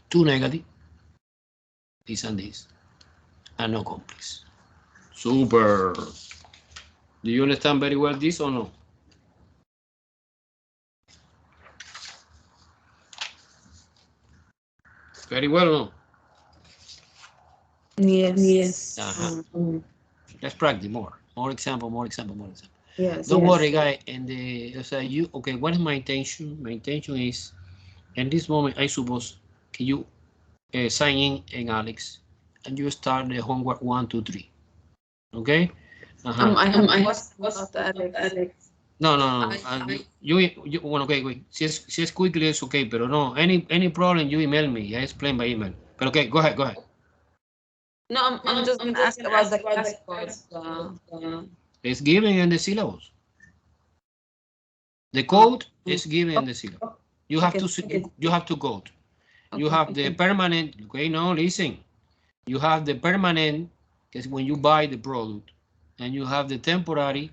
2 negative, this and this, and no complex. Super. Do you understand very well this or no? Very well, no? Yes. Let's practice more. More example, more example, more example. Yes. Don't worry, guys. And okay, what is my intention? My intention is, in this moment, I suppose, can you sign in Alex, and you start the homework 1, 2, 3. Okay? What's Alex? No. You bueno, okay, wait. Si es quickly, it's okay, pero no. Any problem, you email me. I explain by email. But okay, go ahead. No, I'm just going to ask about the class code. It's given in the syllabus. The code is given in the syllabus. You have to go. You have the permanent. Okay, no, listen. You have the permanent, que es when you buy the product, and you have the temporary,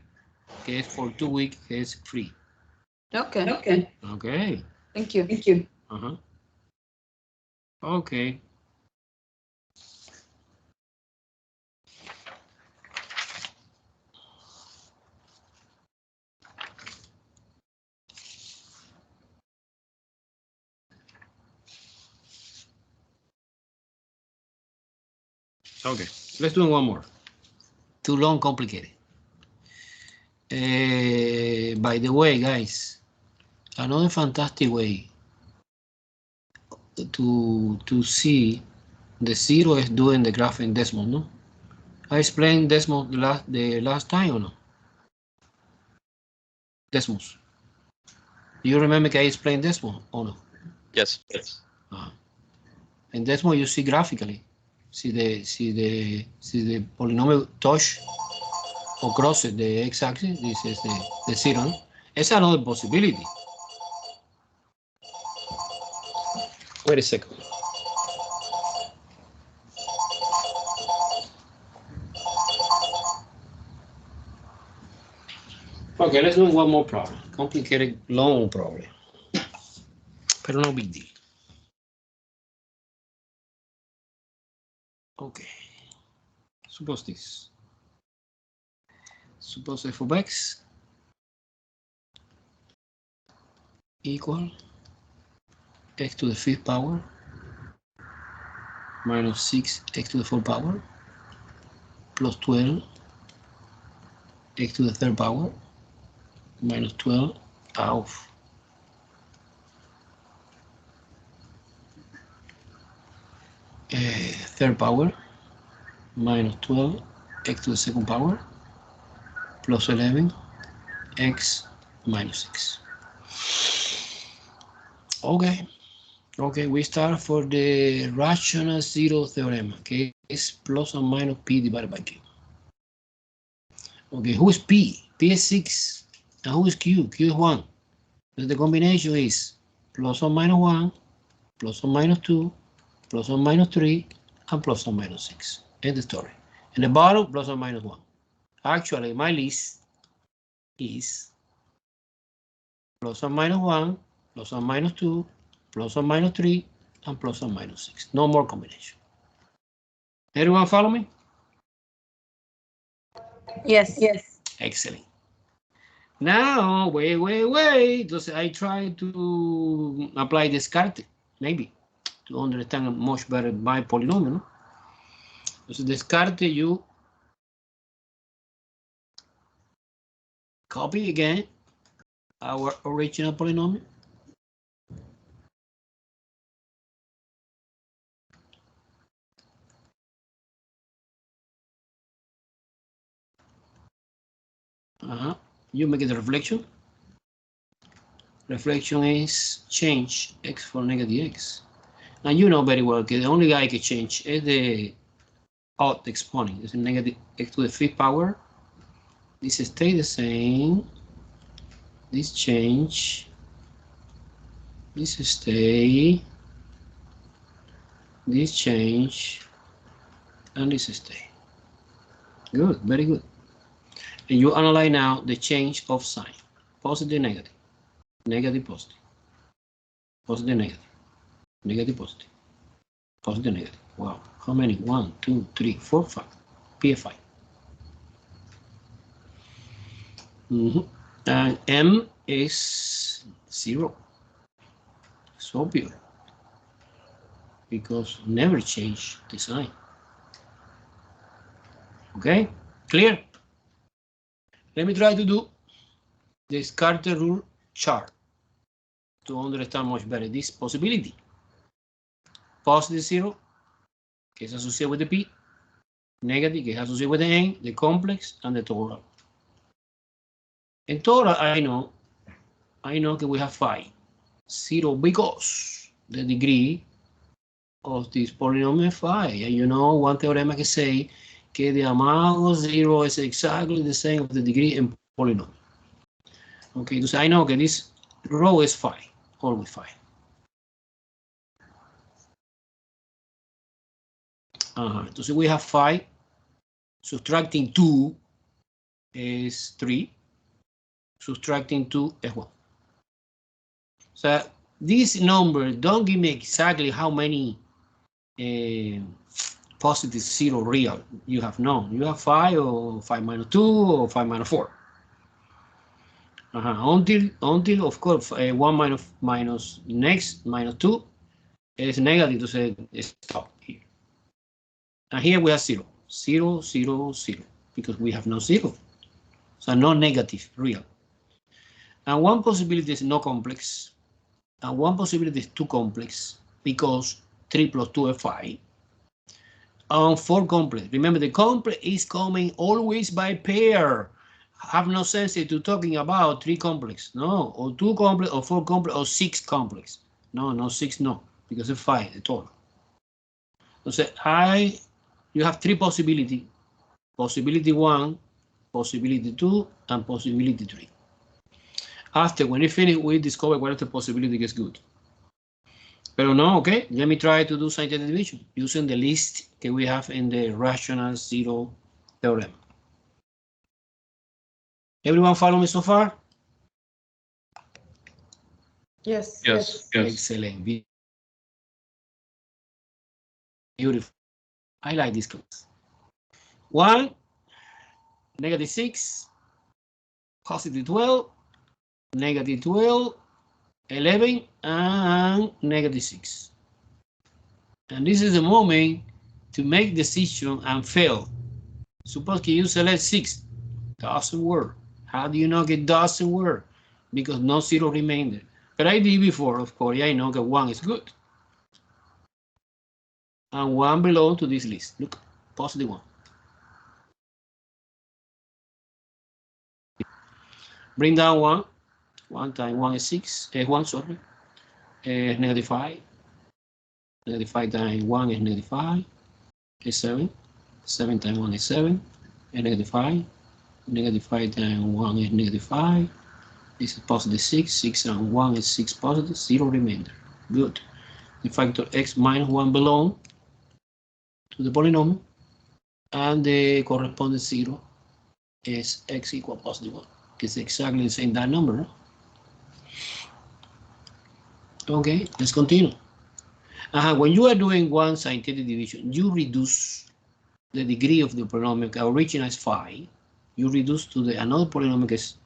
que es for 2 weeks, que es free. Okay. Okay. Thank you. Uh-huh. Okay. Okay, let's do one more. Too long, complicated. By the way, guys, another fantastic way to see the zero is doing the graph in decimal, no? I explained decimal the last time or no? Decimals. Do you remember I explained decimal or no? Yes. In decimal, you see graphically. See the polynomial touch or crosses the x-axis. This is the zero. No? It's another possibility. Wait a second. Okay, let's do one more problem. Complicated, long problem. But no big deal. Okay. Suppose this. Suppose f of x equal x to the 5th power minus 6x to the 4th power plus 12 x to the 3rd power minus 12 of third power minus 12 x to the 2nd power plus 11 x minus 6. Okay, we start for the rational zero theorem. Okay, it's plus or minus p divided by q. Okay, who is p? P is 6. And who is q? Q is 1. So the combination is plus or minus 1, plus or minus 2, plus or minus 3, and plus or minus 6. End the story. And the bottom, plus or minus 1. Actually, my list is plus or minus 1, plus or minus 2, plus or minus 3, and plus or minus 6. No more combination. Everyone follow me? Yes. Excellent. Now, wait. Just I try to apply Descartes, maybe, to understand much better my polynomial. No? So Descartes, you copy again our original polynomial. You make it a reflection. Reflection is change x for negative x. And you know very well that the only guy I can change is the odd exponent. It's a negative x to the 5th power. This stays the same. This change. This stay. This change. And this stay. Good, very good. And you analyze now the change of sign. Positive, negative. Negative, positive. Positive, negative. Negative, positive. Positive, negative. Wow. How many? 1, 2, 3, 4, 5. PF5. And M is 0. So beautiful. Because never change the sign. Okay? Clear? Let me try to do the Descartes rule chart to understand much better this possibility. Positive 0, que es associated with the P. Negative, que is associated with the N, the complex, and the total. In total, I know that we have 5. 0 because the degree of this polynomial is 5. And you know one theorem can say que the amount of 0 is exactly the same of the degree in polynomial. Okay, so I know that this row is 5, always 5. Entonces we have 5. Subtracting 2 is 3. Subtracting 2 is 1. So this number don't give me exactly how many positive 0 real you have. No, you have 5 or 5 minus 2 or 5 minus 4. Until of course 1 minus next minus 2 is negative, so stop here. And here we have 0, 0, 0, 0, because we have no 0. So no negative real. And one possibility is no complex. And one possibility is 2 complex, because 3 plus 2 is 5. And 4 complex. Remember, the complex is coming always by pair. Have no sense to talking about 3 complex. No, or 2 complex, or 4 complex, or 6 complex. No, 6, no, because it's 5, the total. So you have 3 possibilities. Possibility 1, possibility 2, and possibility 3. After, when you finish, we discover what is the possibility gets good. Pero no, okay, let me try to do scientific division using the list that we have in the rational 0 theorem. Everyone follow me so far? Yes. Yes. Excellent. Beautiful. I like this class. 1, negative 6, positive 12, negative 12, 11, and negative 6. And this is the moment to make decision and fail. Suppose you select 6, doesn't work. How do you know it doesn't work? Because no 0 remainder. But I did before, of course, I know that 1 is good. And 1 belongs to this list. Look, positive 1. Bring down 1. 1 times 1 is 6. 1, sorry. Negative 5. Negative 5 times 1 is negative 5. Is 7. 7 times 1 is 7. And negative 5. Negative 5 times 1 is negative 5. This is positive 6. 6 and 1 is 6 positive. 0 remainder. Good. The factor x minus 1 belongs to the polynomial. And the corresponding 0 is x equal positive 1. It's exactly the same that number. Okay, let's continue. When you are doing one scientific division, you reduce the degree of the polynomial. Original is 5. You reduce to another polynomial is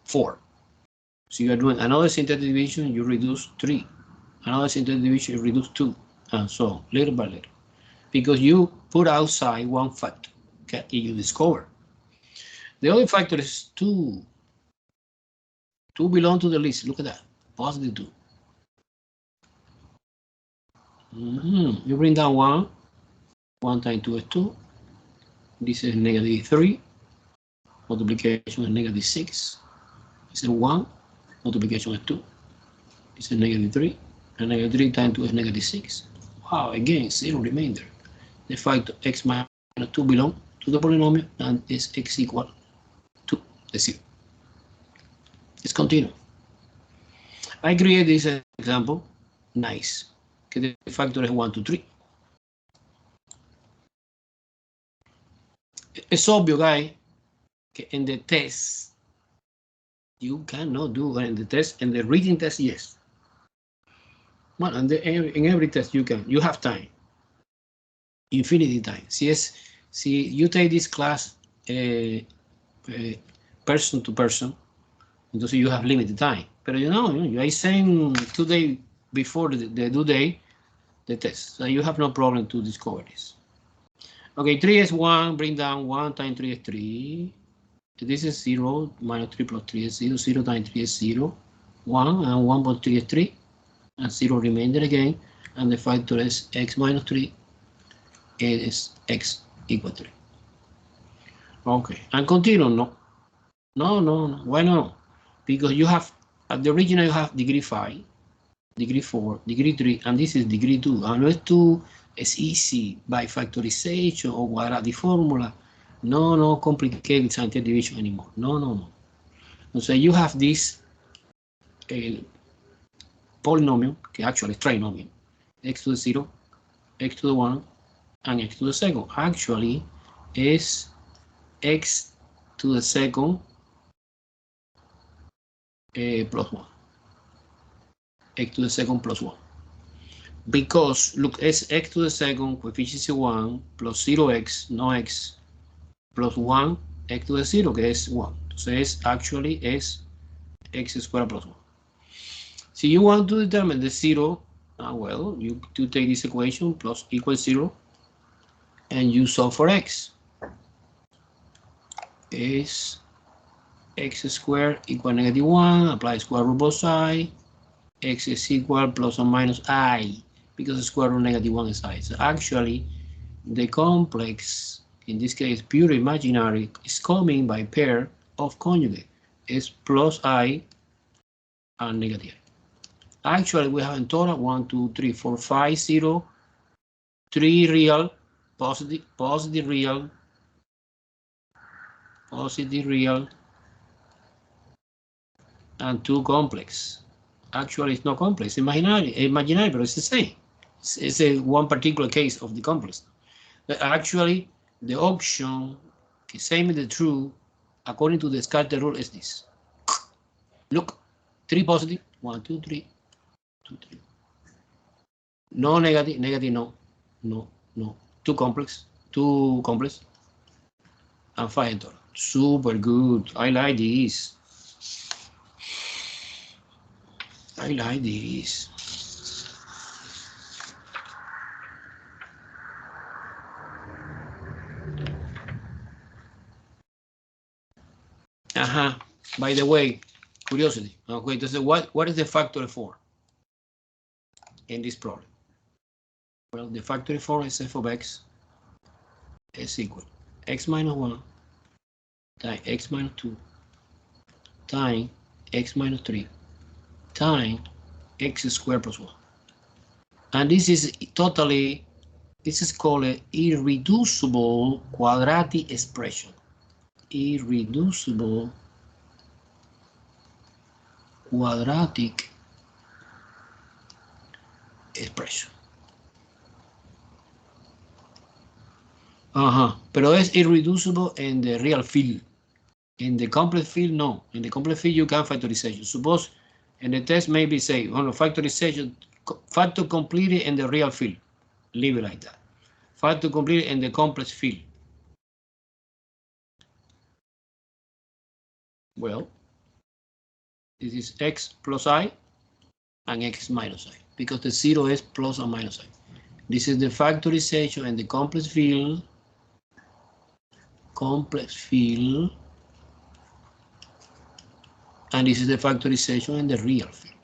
4. So you are doing another synthetic division, you reduce 3. Another synthetic division, you reduce 2. And so on, little by little. Because you put outside one factor, okay, you discover. The other factor is 2. 2 belong to the list. Look at that. Positive 2. You bring down 1. 1 times 2 is 2. This is negative 3. Multiplication is negative 6. This is 1. Multiplication is 2. This is negative 3. And negative 3 times 2 is negative 6. Wow, again, 0 remainder. The factor x minus 2 belongs to the polynomial and is x equal to the 0. Let's continue. I create this example. Nice. Okay, the factor is 1, 2, 3. It's obvious, guys, in the test, you cannot do it in the test. In the reading test, yes. Well, in every test you can. You have time. Infinity time. See, you take this class person to person, and so you have limited time. But I send 2 days before the due date the test, so you have no problem to discover this. Okay, 3 is 1. Bring down 1 times 3 is 3. This is 0 minus 3 plus 3 is 0. 0 times 3 is 0. 1 and 1 plus 3 is 3. And 0 remainder again. And the factor is x minus 3. It is x equal 3. Okay, and continue. No. Why not? Because you have, at the original, you have degree 5, degree 4, degree 3, and this is degree 2. And 2 is easy by factorization or quadratic formula. No complicated scientific division anymore. No. So you have this polynomial, actually trinomial, x to the 0, x to the 1, and x to the second. Actually, is x to the second plus 1. X to the second plus 1. Because, look, es x to the second, coeficiente 1, plus 0x, no x, plus 1, x to the 0, que es 1. Entonces, actually es x squared plus 1. So you want to determine the 0, well, you take this equation plus equals 0, and you solve for x. Is x squared equal negative 1, apply square root both sides, x is equal plus or minus I, because the square root negative 1 is I. So actually, the complex, in this case pure imaginary, is coming by pair of conjugate. It's plus I and negative I. Actually, we have in total 1, 2, 3, 4, 5, 0, 3 real, positive real, and 2 complex. Actually, it's not complex, imaginary, but it's the same. It's a one particular case of the complex. But actually, the option, same as the true, according to the Descartes rule, is this. Look, 3 positive, 1, 2, 3, 2, 3. No negative, negative, no. 2 complex, and 5 in total. Super good. I like this. By the way, curiosity. Okay, entonces, what is the factor 4 in this problem? Well, the factor 4 is f of x is equal x minus 1 times x minus 2 times x minus 3 times x squared plus 1. And this is totally, this is called an irreducible quadratic expression. Irreducible quadratic expression. Pero es irreducible in the real field. In the complex field, no. In the complex field, you can factorization. Suppose in the test maybe say, factorization, factor completed in the real field. Leave it like that. Factor completed in the complex field. Well, this is x plus I and x minus I, because the 0 is plus or minus I. This is the factorization in the complex field. And this is the factorization in the real field.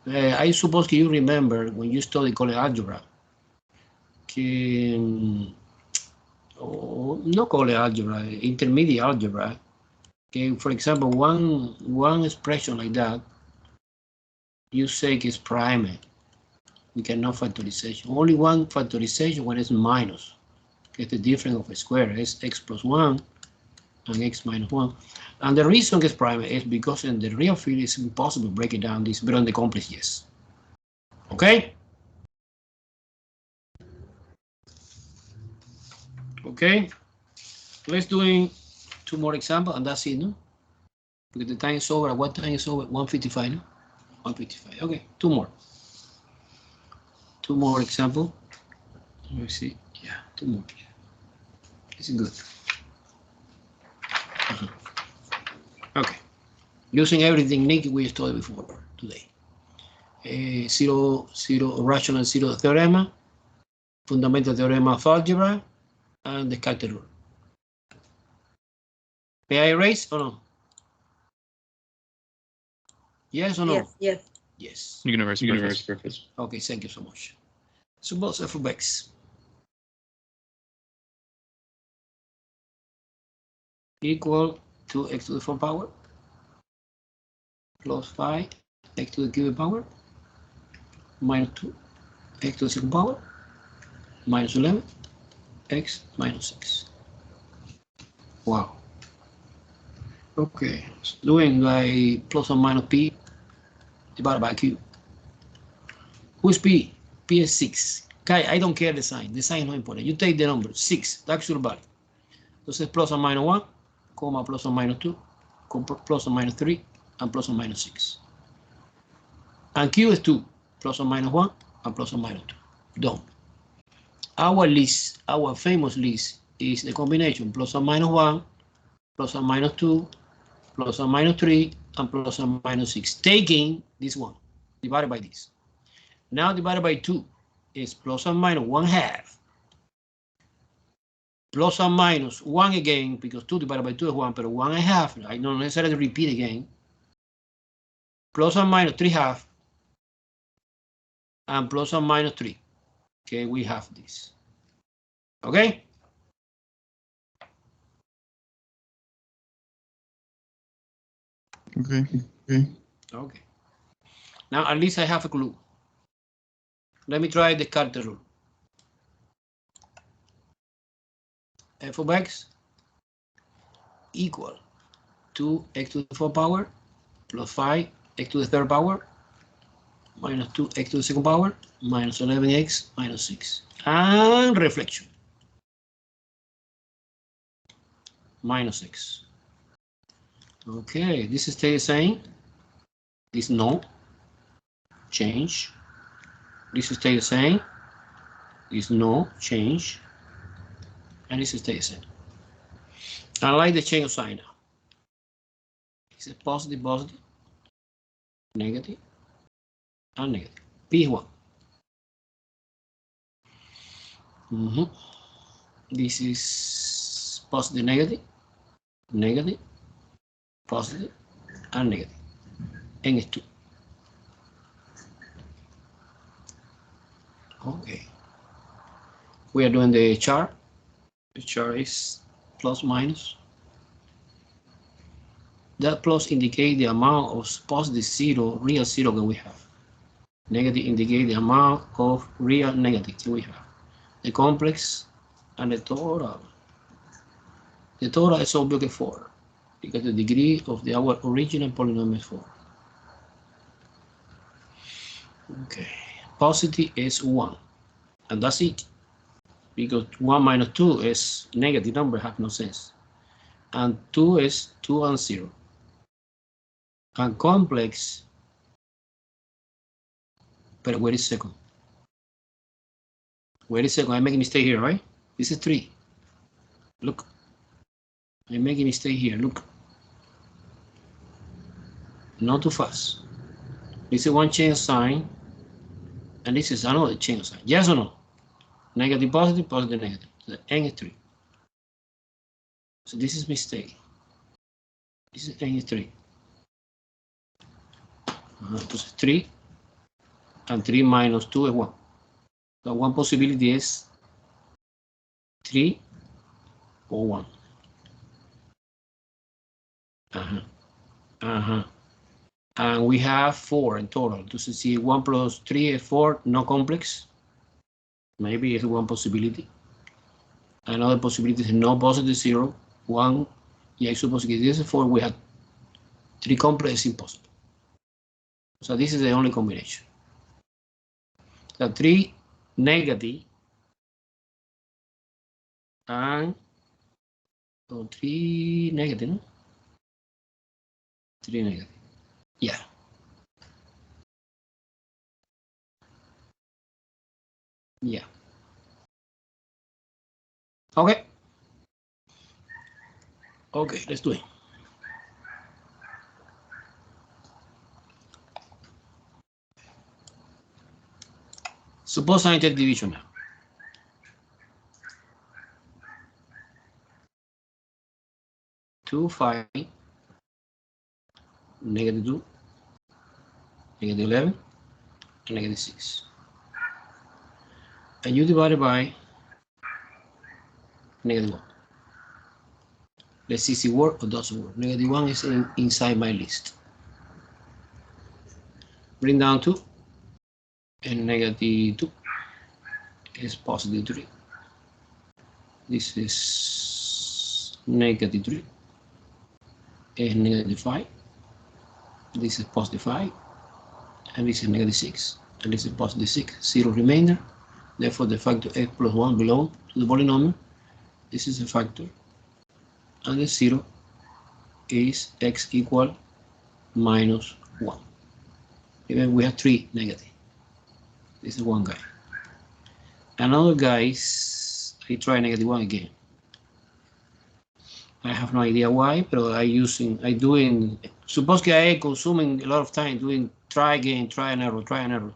I suppose you remember when you study college algebra, no college algebra, intermediate algebra. Okay, for example, one expression like that, you say it's prime. We cannot factorization. Only one factorization when it's minus. It's the difference of a square. It's x plus 1 and x minus 1. And the reason it's prime is because in the real field it's impossible to break it down this, but on the complex, yes. Okay? Okay. Let's do 2 more examples and that's it, no? Because the time is over. At what time is over? 1:55, no? 1:55. Okay, 2 more. 2 more examples. Let me see. Yeah, 2 more. This is good. Okay. Using everything Nick we studied before today. Rational zero theorem, fundamental theorem of algebra, and Descartes rule. May I erase or no? Yes or no? Yes. You can erase purpose. Okay, thank you so much. Suppose f of x equal to x to the 4th power plus 5 x to the cubed power minus 2 x to the 2nd power minus 11 x minus 6. Wow. Okay, doing by plus or minus p divided by q. Who is p? P is 6. Okay, I don't care the sign. The sign is not important. You take the number 6, that's your value. Entonces plus or minus 1, comma plus or minus 2, plus or minus 3, and plus or minus 6. And Q is 2, plus or minus 1, and plus or minus 2. Done. Our list, our famous list, is the combination plus or minus 1, plus or minus 2, plus or minus 3, and plus or minus 6. Taking this one, divided by this. Now divided by 2 is plus or minus 1/2. Plus or minus 1 again, because 2 divided by 2 is 1, but 1/2. I don't necessarily repeat again. Plus or minus 3/2. And plus or minus 3. Okay, we have this. Okay? Okay. Now at least I have a clue. Let me try the Carter rule. F of x equal to x to the 4th power plus 5 x to the 3rd power minus 2 x to the 2nd power minus 11x minus 6. And reflection. Minus 6. Okay, this stays the same. This no change. This stays the same. This no change. And this stays the same. I like the change of sign now. It's a positive, positive, negative, and negative. P is 1. This is positive, negative, negative, positive, and negative. N is 2. Okay. We are doing the chart. The chart is plus minus. That plus indicates the amount of positive 0, real 0 that we have. Negative indicates the amount of real negative that we have. The complex and the total. The total is obviously 4 because the degree of our original polynomial is 4. Okay, positive is 1, and that's it. Because 1 minus 2 is negative number, have no sense. And 2 is 2 and 0. And complex, but where is second? Where is second? I make a mistake here, right? This is 3. Look, I make a mistake here, look. Not too fast. This is one change sign, and this is another change sign. Yes or no? Negative, positive, positive, negative. So N is 3. So this is mistake. This is N is 3. This is 3. And 3 minus 2 is 1. So one possibility is 3 or 1. And we have 4 in total. To see 1 plus 3 is 4, no complex. Maybe it's one possibility. Another possibility is no positive 0. 1, yeah, I suppose this is 4. We have 3 complex, is impossible. So this is the only combination. So 3 negative and 3 negative, no? 3 negative. Yeah. Yeah. Okay. Okay, let's do it. Suppose I take division now. Two, 5, negative 2, negative 11, and negative 6. And you divide it by negative 1. Let's see if it works or doesn't work. Negative 1 is inside my list. Bring down 2, and negative 2 is positive 3. This is negative 3. Is negative 5. This is positive 5. And this is negative 6. And this is positive 6. 0 remainder. Therefore, the factor x plus 1 belongs to the polynomial. This is a factor. And the 0 is x equal minus 1. Even we have 3 negative. This is one guy. Another guy is, I try negative 1 again. I have no idea why, but I doing, suppose que I consuming a lot of time doing try again, try and error.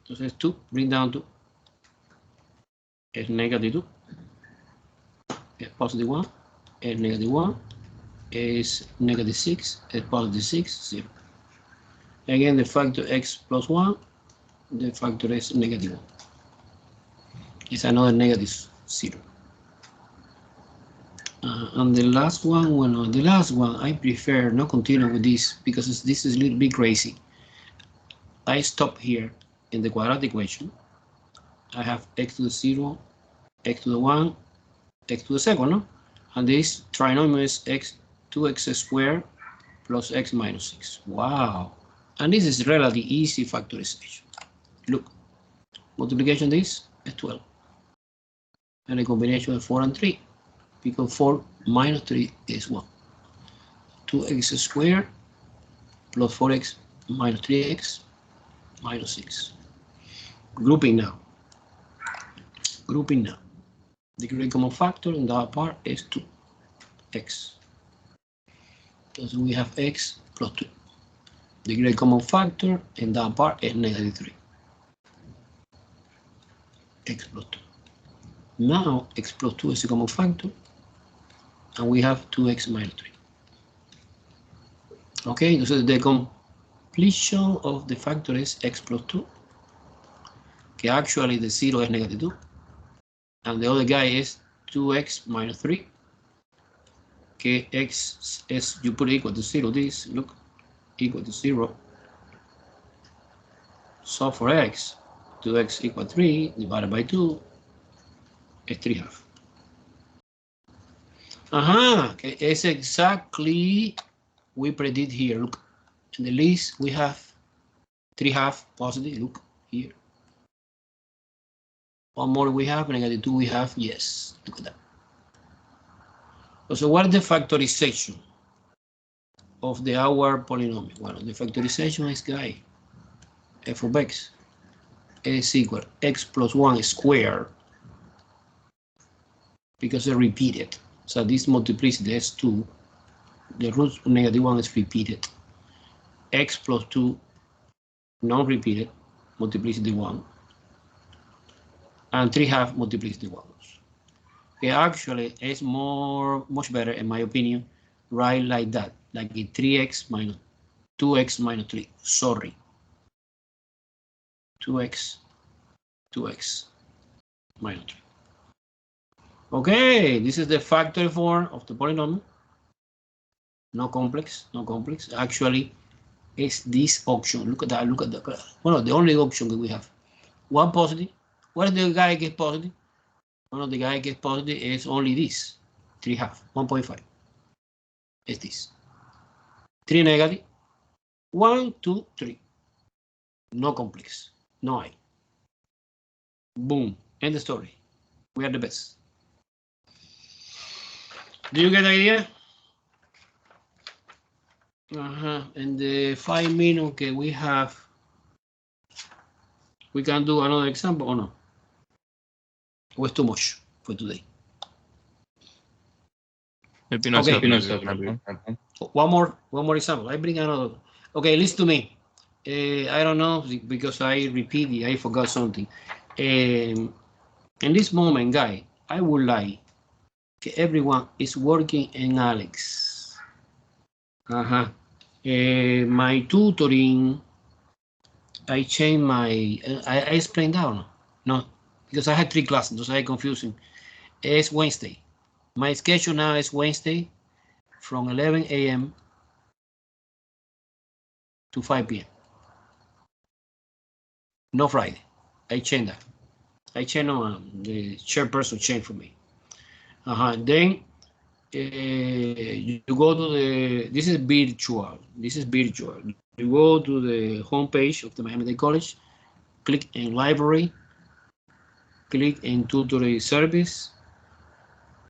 Entonces 2, bring down 2. Es negative 2. Es positive 1. Es negative 1. Is negative 6. Is positive 6. 0. Again, the factor x plus 1. The factor is negative 1. It's another negative 0. And the last one, I prefer not continue with this because this is a little bit crazy. I stop here in the quadratic equation. I have x to the 0, x to the 1, x to the second, no? And this trinomial is 2x squared plus x minus 6. Wow. And this is relatively easy factorization. Look, multiplication this is 12. And a combination of 4 and 3. Because 4 minus 3 is 1. 2x squared plus 4x minus 3x minus 6. Grouping now. The great common factor in that part is 2x. So we have x plus 2. The great common factor in that part is negative 3. X plus 2. Now x plus 2 is a common factor. And we have 2x minus 3. Okay, so the completion of the factor is x plus 2. Okay, actually the 0 is negative 2. And the other guy is 2x minus 3. Okay, x is, you put equal to 0, this, look, equal to 0. So for x, 2x equal 3 divided by 2 is 3/2. Okay, it's exactly we predict here. Look, in the list we have 3/2 positive. Look here. One more we have, negative 2 we have, yes. Look at that. So what is the factorization of our polynomial? Well, the factorization is guy f of x is equal x plus 1 squared because it's repeated. So this multiplicity is 2. The root of negative 1 is repeated. X plus 2 non-repeated, multiplicity 1. And 3/2 multiplicity 1. Okay, actually, it's much better, in my opinion, write like that, like a 3x minus 2x minus 3. Sorry. 2x minus 3. Okay, this is the factor form of the polynomial. No complex. Actually, it's this option. Look at that. Well, the only option that we have. One positive. What if the guy gets positive? Well, the guy gets positive is only this. 3/2. 1.5. It's this. 3 negative. 1, 2, 3. No complex. No I. Boom. End the story. We are the best. Do you get the idea? And the 5 minutes that we have, we can do another example or no? It was too much for today. Maybe not. Okay. One more example. I bring another. Okay, listen to me. I don't know because I repeated. I forgot something. In this moment, guy, I would like everyone is working in Alex. My tutoring, I changed my, I explained down. No, because I had 3 classes, so I confusing. It's Wednesday. My schedule now is Wednesday from 11 a.m. to 5 p.m. No Friday. I changed that. I changed the chairperson changed for me. Then you go to the, this is virtual. You go to the homepage of the Miami-Dade College, click in library, click in tutoring service,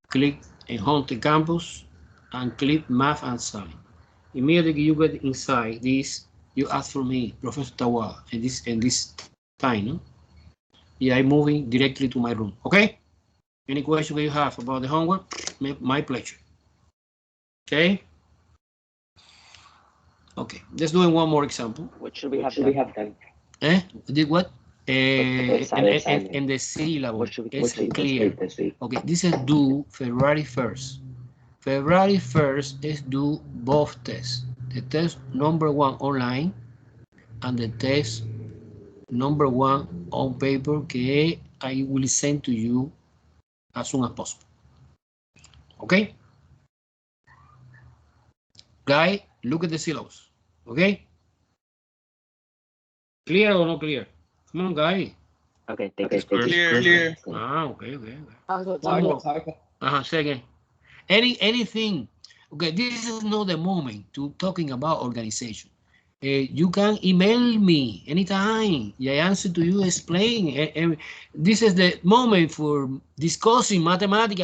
click in home to campus, and click math and science. Immediately you get inside this, you ask for me, Professor Tawa, and this time, no? Yeah, I'm moving directly to my room, okay? Any question you have about the homework? My pleasure. Okay? Okay, let's do one more example. What should we have done? Did what? And the syllable What should we is complete clear. this week? Okay, this is due February 1st. February 1st is due both tests. The test number 1 online and the test number 1 on paper que I will send to you as soon as possible. Okay? Guy, look at the syllabus. Okay? Clear or not clear? Come on, guy. Okay, thank It's you. clear. Ah, okay. One more. Say again. Anything. Okay, this is not the moment to talking about organization. You can email me anytime. I answer to you, explain. This is the moment for discussing mathematics.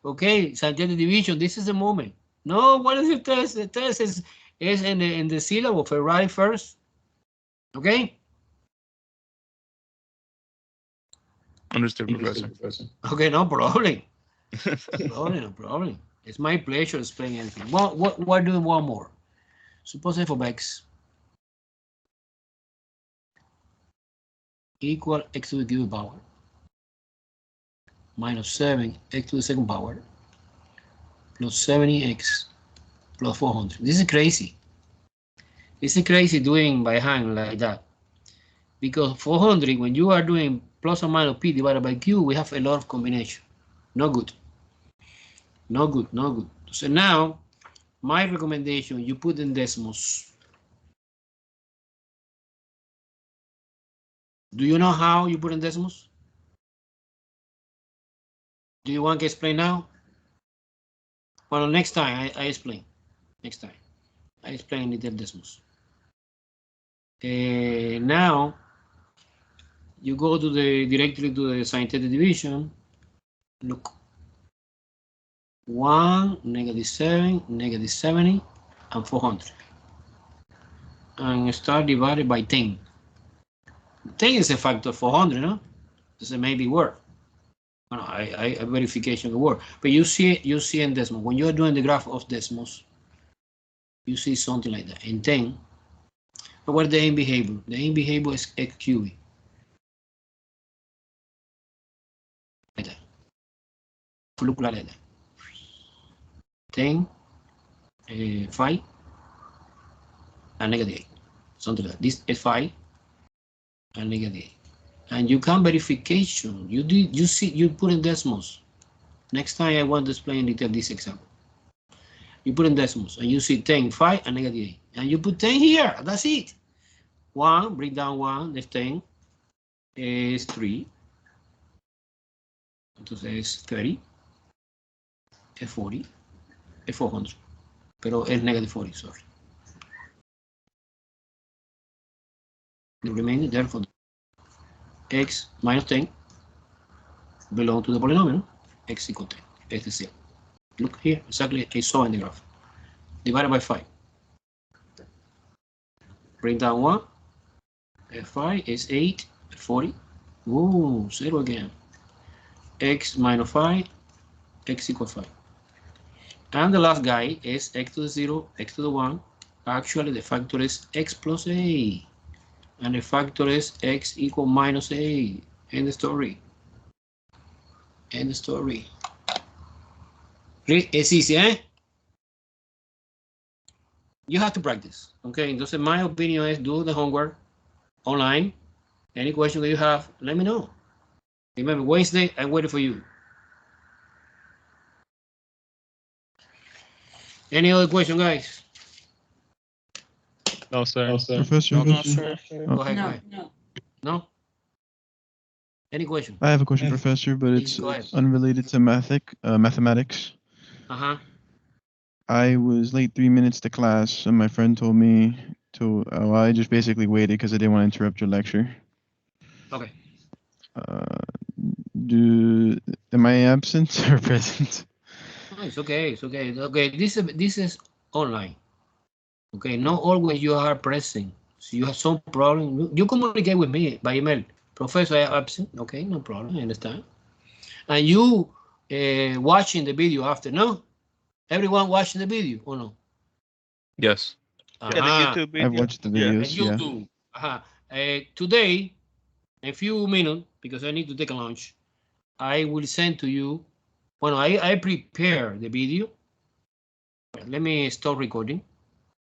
Okay, scientific division. This is the moment. No, what is the test? The test is in the syllabus February 1st. Okay. Understood, Professor. Okay, no problem. No problem. It's my pleasure explaining anything. We're doing one more. Suppose f of x equal x to the given power minus 7 x to the second power plus 70x plus 400. This is crazy. This is crazy doing by hand like that. Because 400, when you are doing plus or minus p divided by q, we have a lot of combination. No good. So now, my recommendation, you put in decimals. Do you know how you put in decimals? Do you want to explain now? Well, next time I explain. Next time I explain the decimals. Now you go to directly to the scientific division. Look, 1, -7, -70, and 400, and start divided by 10. 10 is a factor of 400, no? Does it maybe work? Well, I verification of work, but you see in decimal when you're doing the graph of decimals, you see something like that. In 10, but what is the end behavior? The end behavior is x cubed. Like that. Look like that. 10, 5, and -8. Something like that. This is 5 and -8. And you can verification. You put in decimals. Next time I want to explain in detail this example. You put in decimals and you see 10, 5, and -8. And you put 10 here. That's it. 1, bring down 1, that's 10. Es 3. Entonces es 30. Es 40. Es 400. Pero es -40, sorry. The remaining, therefore, x minus 10 belong to the polynomial x equal 10. It's the same. Look here, exactly I saw in the graph. Divided by 5. Bring down 1. 5 is 8, 40. Ooh, 0 again. X minus 5, x equals 5. And the last guy is x to the 0, x to the 1. Actually, the factor is x plus a. And the factor is x equal minus a. End the story. End the story. It's easy, eh? You have to practice. Okay, entonces my opinion is do the homework online. Any question that you have, let me know. Remember, Wednesday, I'm waiting for you. Any other question, guys? No, sir. Professor. No, sir. Go ahead, go ahead. No. No? Any question? I have a question, Professor, but Please, it's go ahead. unrelated to mathematics. Uh-huh. I was late 3 minutes to class, and my friend told me to. I just basically waited because I didn't want to interrupt your lecture. Okay. Am I absent or present? No, it's okay. It's okay. Okay. This is online. Okay. Not always you are present. So you have some problem. You communicate with me by email. Professor, I am absent. Okay, no problem. I understand. And you watching the video after? No. Everyone watching the video or no? Yes. Yeah, the YouTube video. I've watched the videos. Yeah. YouTube. Today, in a few minutes, because I need to take a lunch, I will send to you. Well, I prepare the video. Let me stop recording.